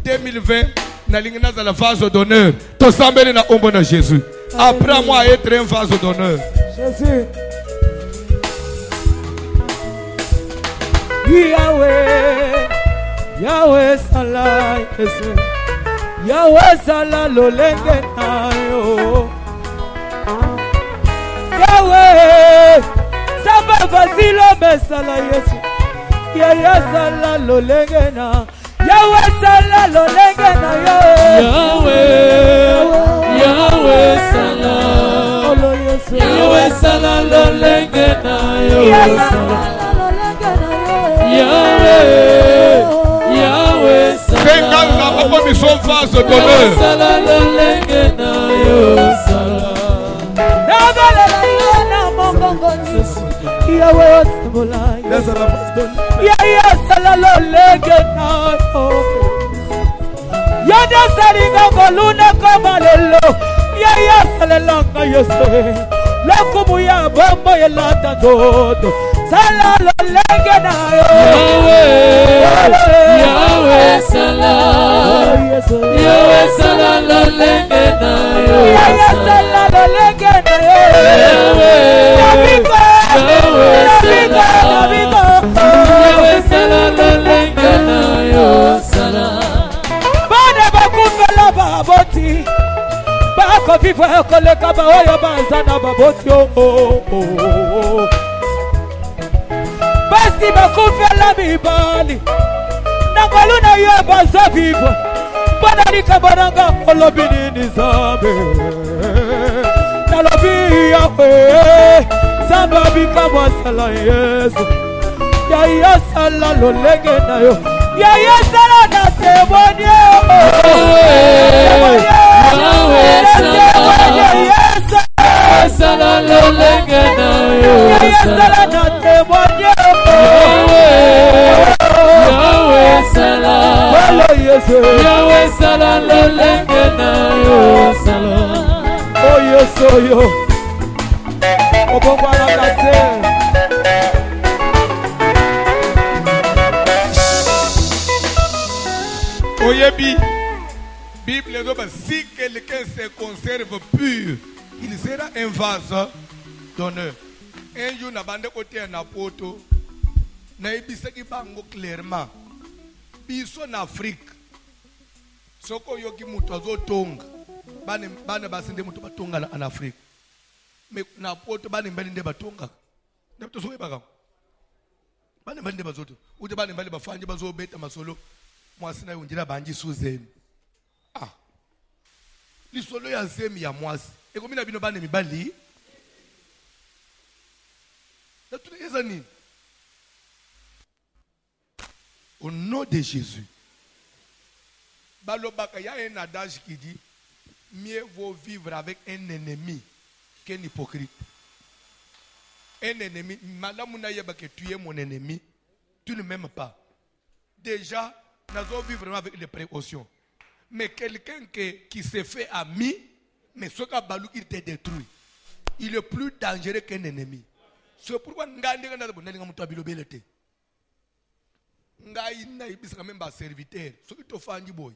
2020, na lingna za la vase d'honneur. To sambele na ombo na Jésus. Apprends-moi à être un vase d'honneur. Jésus. Yahweh, Yahweh Salah, Yahweh Salah lolenge na yo. Yahweh, Saba Vasilo Besala Yesu. Yahweh Salah lolenge na. Yahweh Salah lolenge na yo. Yahweh, Yahweh Salah, Yahweh Salah lolenge na yo. Yahweh, Yahweh Salah. 50 ans avant que nous sommes vase d'honneur. Salah lolenge na yo Salah. Yahweh Salah, Yahweh Salah lolenge na yo. Yada saringa koluna kamalelo. Yahweh Salah langa yose. Lokumu ya bombo yelata dodo. Salah lolenge na yo. Yahweh Salah, Yahweh Salah lolenge na yo. Yahweh Salah lolenge na yo. Yahweh Salah lolenge na yo Salah. Bana bakufela baboti. vivre que le cabaret bazana babotio. Basi bakufa la bibali. Nangaluna yo baza vivre. Banani kabaranga olobini nizambe. Nalobi yawe. Samba bika mwasala Yesu. Ya sala lolenge na yo. Ya sala na tebonye. Sala lolenge na yo. Ya sala na tebonye. Yahweh sala. Yahweh sala lolenge na yo sala. Oh yes, oh yo. Oyebi, Bible dit si quelqu'un se conserve pur, il sera un vase d'honneur. Un jour, na bande côté na poto, na ibisaki bango clairement. Biso en Afrique, soko yoki mutu azotonga, bane basinde mutu batonga en Afrique. Mais na poto bane mbali nde batonga. Na to sowe baka. Bane mbali nde bazoto. Ute bane mbali bafanje bazobeta masolo. Mwasi na yunjira banji suzemi. Ah. Lisolo ya zemi ya mwasi. Eko mina bino bane mibali. Na tuna yeza nini? Au nom de Jésus. Balobaka, il y a un adage qui dit mieux vaut vivre avec un ennemi qu'un hypocrite. Un ennemi, madame Mounayeba, que tu es mon ennemi, tu ne m'aimes pas. Déjà, nous allons vivre avec des précautions. Mais quelqu'un qui se fait ami, mais ce qu'a balou, il te détruit. Il est plus dangereux qu'un ennemi. C'est pourquoi nous avons dit ngai na ibisaka memba serviteur soki to fangi boy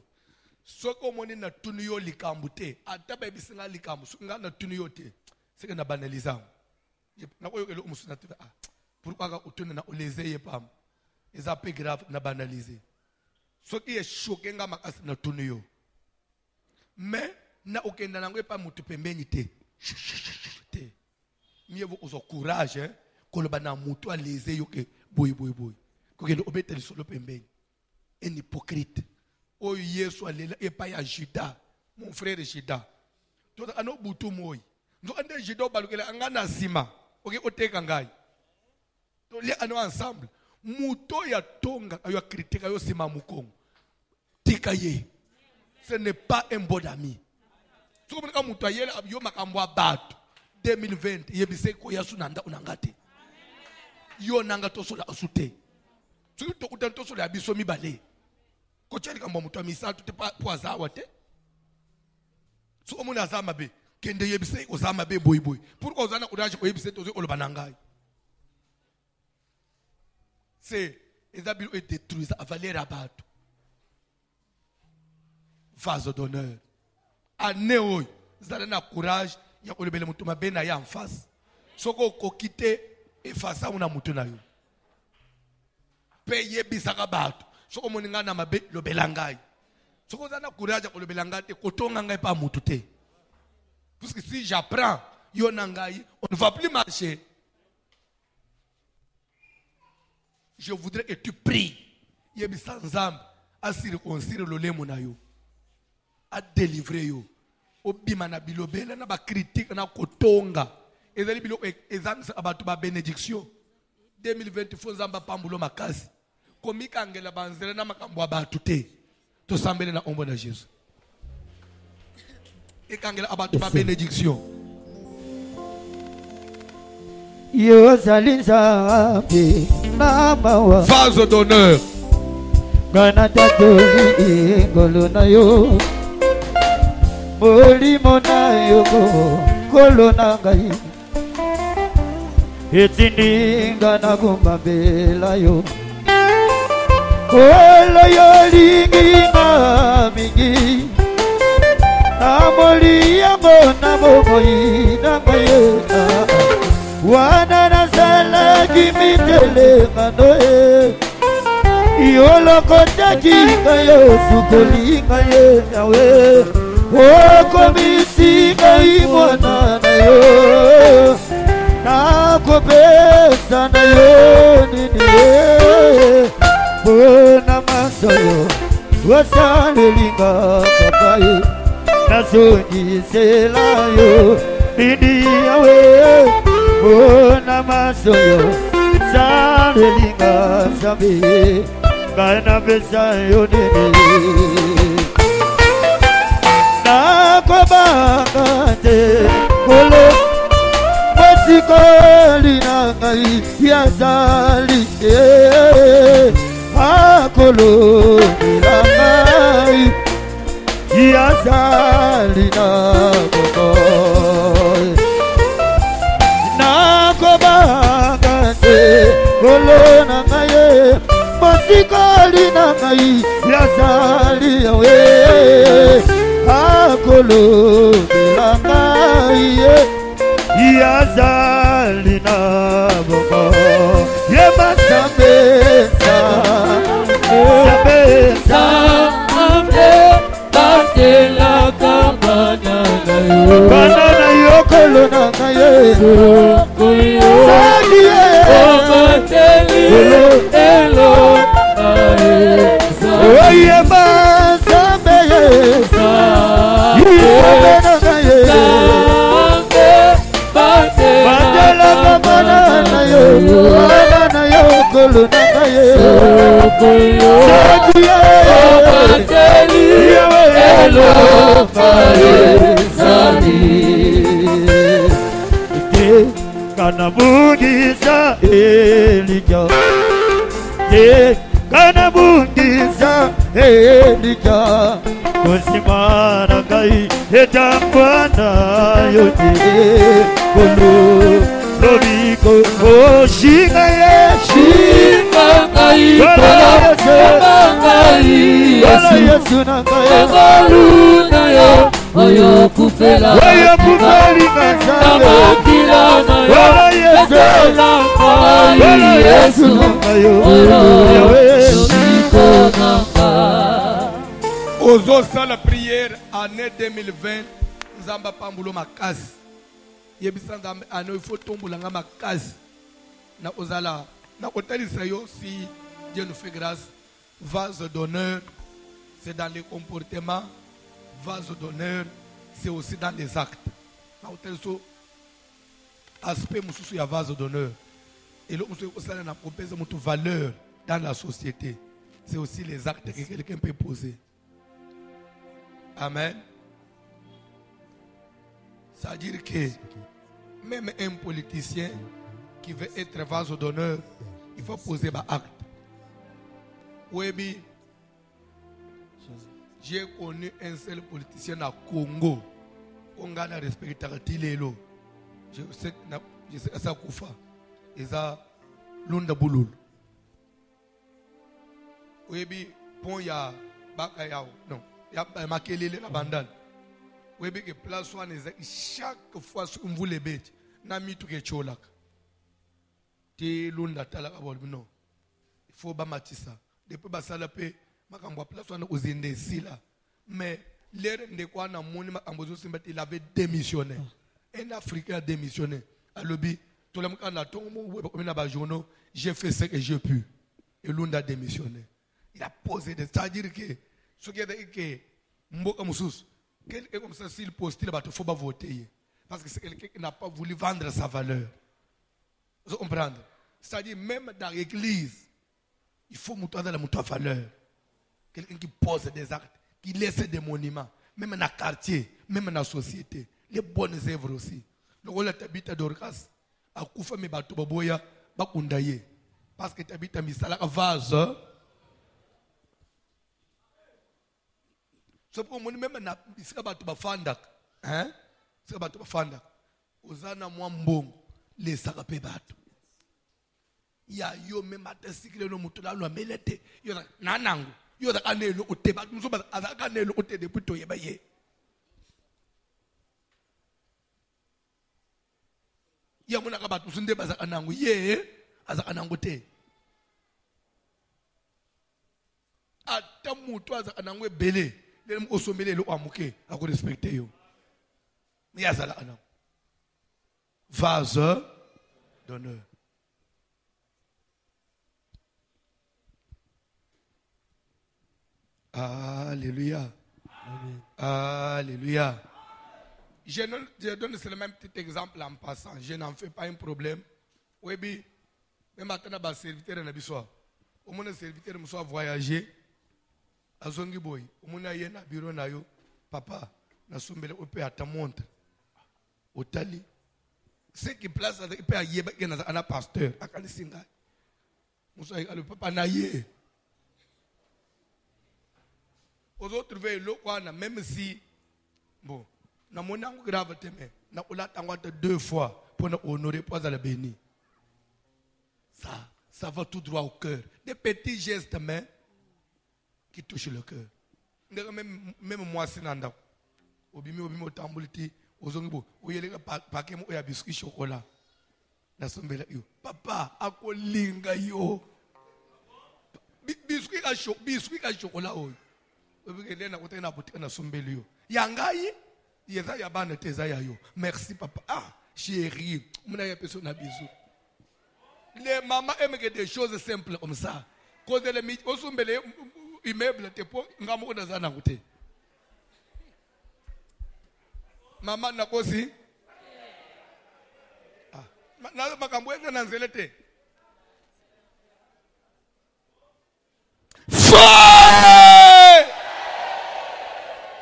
soko moni na tuniyo likambu te ataba ibisinga likambu nga na tuniyo te seke na banaliza na koyo ke lo musuna te ah pourquoi ka utune na olezeye pam eza pe grave na banaliser soki e choqué nga makasi na tuniyo mais na okenda nango e pa mutu pembeni te te mieux vaut uzo courage koloba na mutu aleze yo ke boy un hypocrite. Oh Yesu alela et pas ya Judas, mon frère Judas. Tout à nos boutons moi. Nous avons des Judas balukela angana sima. Ok, oteka ngai. To les ano ensemble. Muto ya tonga ayo critique ayo sima mukong. Tikaye. Ce n'est pas un bon ami. Tu comprends quand muto yela yo makambwa batu 2020 yebise ko yasu nanda unangate. Yo nanga to sola asute. Tu te utanto sur la bisomi balé. Kocheli kamba mutu misal tu te poaza wate. So omuna azama be kende yebise ozama be boy. Pourquoi ozana courage ko yebise tozo olobanangai. C'est Ezabil est détruit à valer rabat. Vase d'honneur. Anéoy, zalana courage ya kolebele mutu mabena ya en face. Soko ko quitter et face à una mutu na yo. Paye bisaka batu soko moninga na mabe lobelangai soko zana courage ko lobelangai te kotonga ngai pa mutu te parce que si j'apprends yo nangai on ne va plus marcher. Je voudrais que tu pries yebisa nzambe a circoncire lolemo na yo a délivrer yo obima na bilobela na ba critique na kotonga ezali biloko ezamisa abatu ba bénédiction 2020 faut nzamba pambulo makasi komika angela banzela na makambo abatu te to sambele na ombo na Jésus ekangela abatu ba bénédiction yo zalinzabe mama vase d'honneur kana tatoli ngolo na yo molimo na yo kolo na ngai etininga na kumbambela yo kolo yo linginga mingi amoli yango na bomoyi na ngaye wana na sala kimitele nganoe yolokotaki ngayo sukoli ngaye yawe okomisi ngai mwana na yo nakopesa na yo nini mpona masoyo wasalelinga papai nazongisela yo nini yawe mpona masoyo salelinga sabe ngai napesa yo nini nakobanga te kolo mosikoli na ngai yazali akolobela ngai yazali na koko nakobanga te kolo na ngai mosikoli na ngai yazali yawe akolobela ngai yazali na boko yema sambesa sambesa batela banana yo banana yo kolo na ngai saliye bateli elo oyema sambesa yema na ngai batela banana yo banana yo kolo na ngai saliye bateli elo kanabungisa elija kanabungisa elija kosimana ngai etambwana yote kolo lobiko oshinga Shima ngai Yesu na ngai Amaluna yo Oyo kufela Namakila na yo Ekela ngai Yesu na ngai Lobiko na ngai Ozo la prière année 2020 Nzamba pambulo makasi Yebisa nzambe ano il faut tombola nga makasi na ozala na kotalisa yo si Dieu nous fait grâce. Vase d'honneur, c'est dans les comportements. Vase d'honneur, c'est aussi dans les actes. Na kotalisa aspect mususu ya vase d'honneur. Et le mususu osala na kopesa mutu valeur dans la société. C'est aussi les actes que quelqu'un peut poser. Amen. Ça veut dire que même un politicien qui veut être vase d'honneur, il faut poser un acte. Oui, j'ai connu un seul politicien à Congo. On a respecté Tilelo. Je sais que ça Koufa. Et ça, Lunda Bouloul. Oui, bon, il y a Bakayao. Non, il y a Makelele la bandane. Oui, que place one chaque fois que vous les bêtes, n'ami tout que cholak. Te lunda talaka bol non. Il faut ba matisa. Depuis ba salape makambo place one uzinde sila. Mais l'air de quoi na moni makambo zo simba il avait démissionné. Un Africain a démissionné. À l'obi tout le monde na tongo mo na ba journaux, j'ai fait ce que j'ai pu. Et lunda a démissionné. Il a posé des, c'est-à-dire que ce qui est que mboka musus quelqu'un comme ça, s'il postule, il faut pas voter. Parce que c'est quelqu'un qui n'a pas voulu vendre sa valeur. Vous comprenez? C'est-à-dire, même dans l'église, il faut montrer la valeur. Quelqu'un qui pose des actes, qui laisse des monuments, même dans le quartier, même dans la société. Les bonnes œuvres aussi. Le rôle de l'habitat d'Orcas, à Koufa, mais bateau baboya, bakundaye. Parce que l'habitat misala vase. So pour moi même na bisika bato bafanda hein sika bato bafanda ozana mwa mbongo les saka pe bato ya yo même atasikile no mutu la melete yo na nangu yo da kanelo ote bato muso ba akanelo ote depuis to yeba ye ya mona ka bato sunde baza kanangu ye azaka nangu te ata mutu azaka nangu ebele les gens qui sont respectés. Mais il y a vase d'honneur. Alléluia. Amen. Alléluia. Je donne seulement un petit exemple en passant. Je n'en fais pas un problème. Oui, bien, même maintenant, le serviteur n'a pas au moins le serviteur me soit voyagé à Zongiboy. Au moins, il y a un bureau, papa, na sumbele au père à ta montre. Au tali. Ce qui place à père yéba qui est un pasteur. À Kalisinga. Moussa, le papa n'a yé. Aux autres veillent le même si, bon, na mon angle grave teme, na oula tangwate 2 fois pour nous honorer pas à la béni. Ça va tout droit au cœur. Des petits gestes, mais qui touchent le cœur. Même moi, c'est nanda. Obimi tambuliti, ozongibo, oyele paquet mo ya biscuit chocolat. Na sombela yo. Papa, akolinga yo. Biscuit à chocolat oyo. Merci papa. Ah, chérie, les mamans aiment des choses simples comme ça. Quand les immeubles, maman n'a pas aussi. Ah,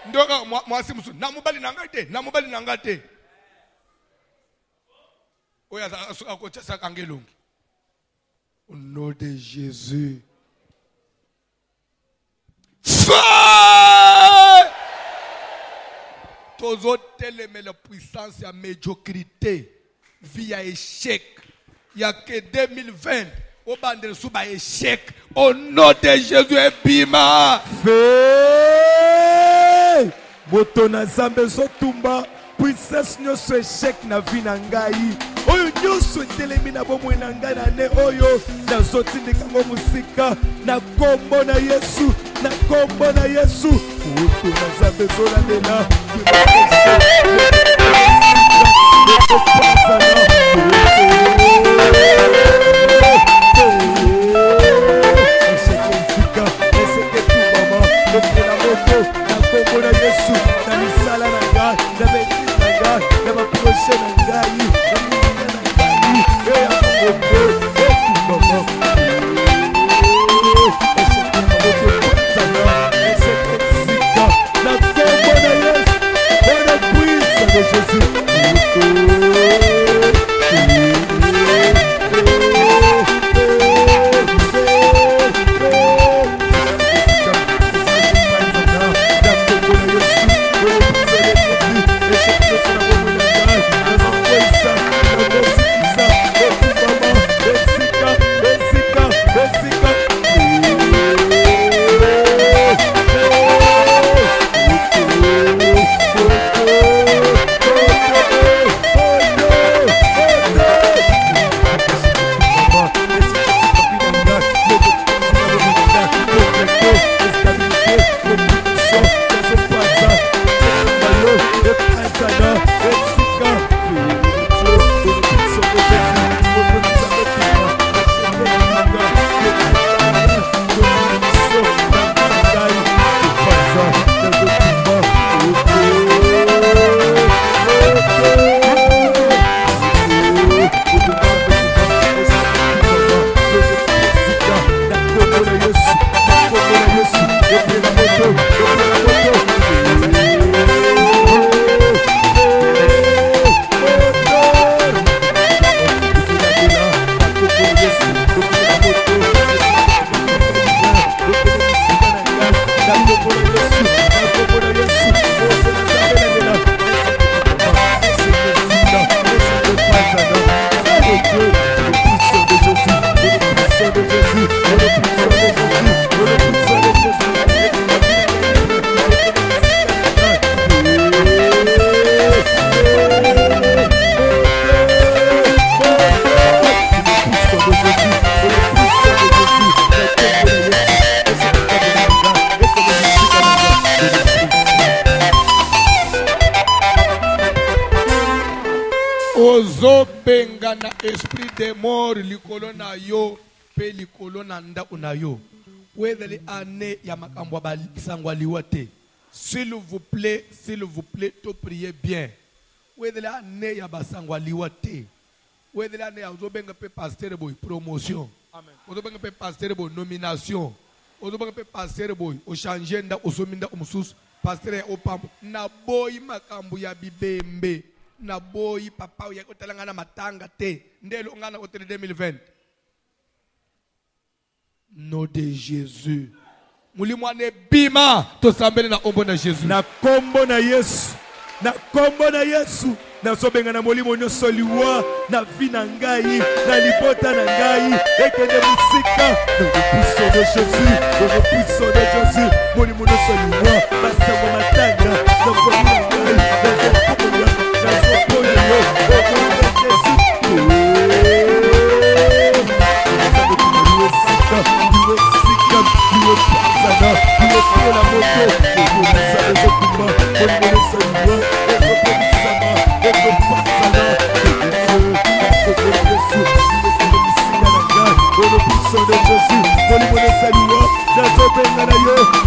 ndoka moi si musu namubali nangate oya akocha sakangelongi au nom de Jésus. Tous télémé la puissance à médiocrité via échec. Il y a que 2020 au bandel souba échec au nom de Jésus et bima. Moto na zambe zotumba puissance nyonso échec na vie na ngai oyo nyonso etelemi na bomoi na ngai na ne oyo nazotindika ngo musika na kombo na Yesu moto na zambe zolandela Komona Yesu na misala na ngai na bêtise na ngai na baproche na ngai na mingine na ngai ya kombo etumama esekesika na kombo na Yesu on a puissance de Jésus. ya na esprit de mort likolo na yo pe likolo na ndako na yo wezele ane ya makambo ya basangwa liwa te. S'il vous plaît, to priez bien. Wezele ane ya basangwa liwa te. Wezele ane ya ozobenga pe pasteur boy promotion. Amen. Ozobenga pe pasteur boy nomination. Ozobenga pe pasteur boy o changer nda osominda omususu pasteur opambo na boy makambo ya bibembe. Na boy papa ya kotalanga matanga te ndelo ngana hotel 2020 nom de Jésus mulimwane bima to sambele na ombo na Jésus na kombo na Yesu na sobenga na molimo nyonso liwa na vina ngai na libota na ngai ekende musika dans le puissant de Jésus molimo nyonso liwa basango matanga na kombo na ngai na Jésus,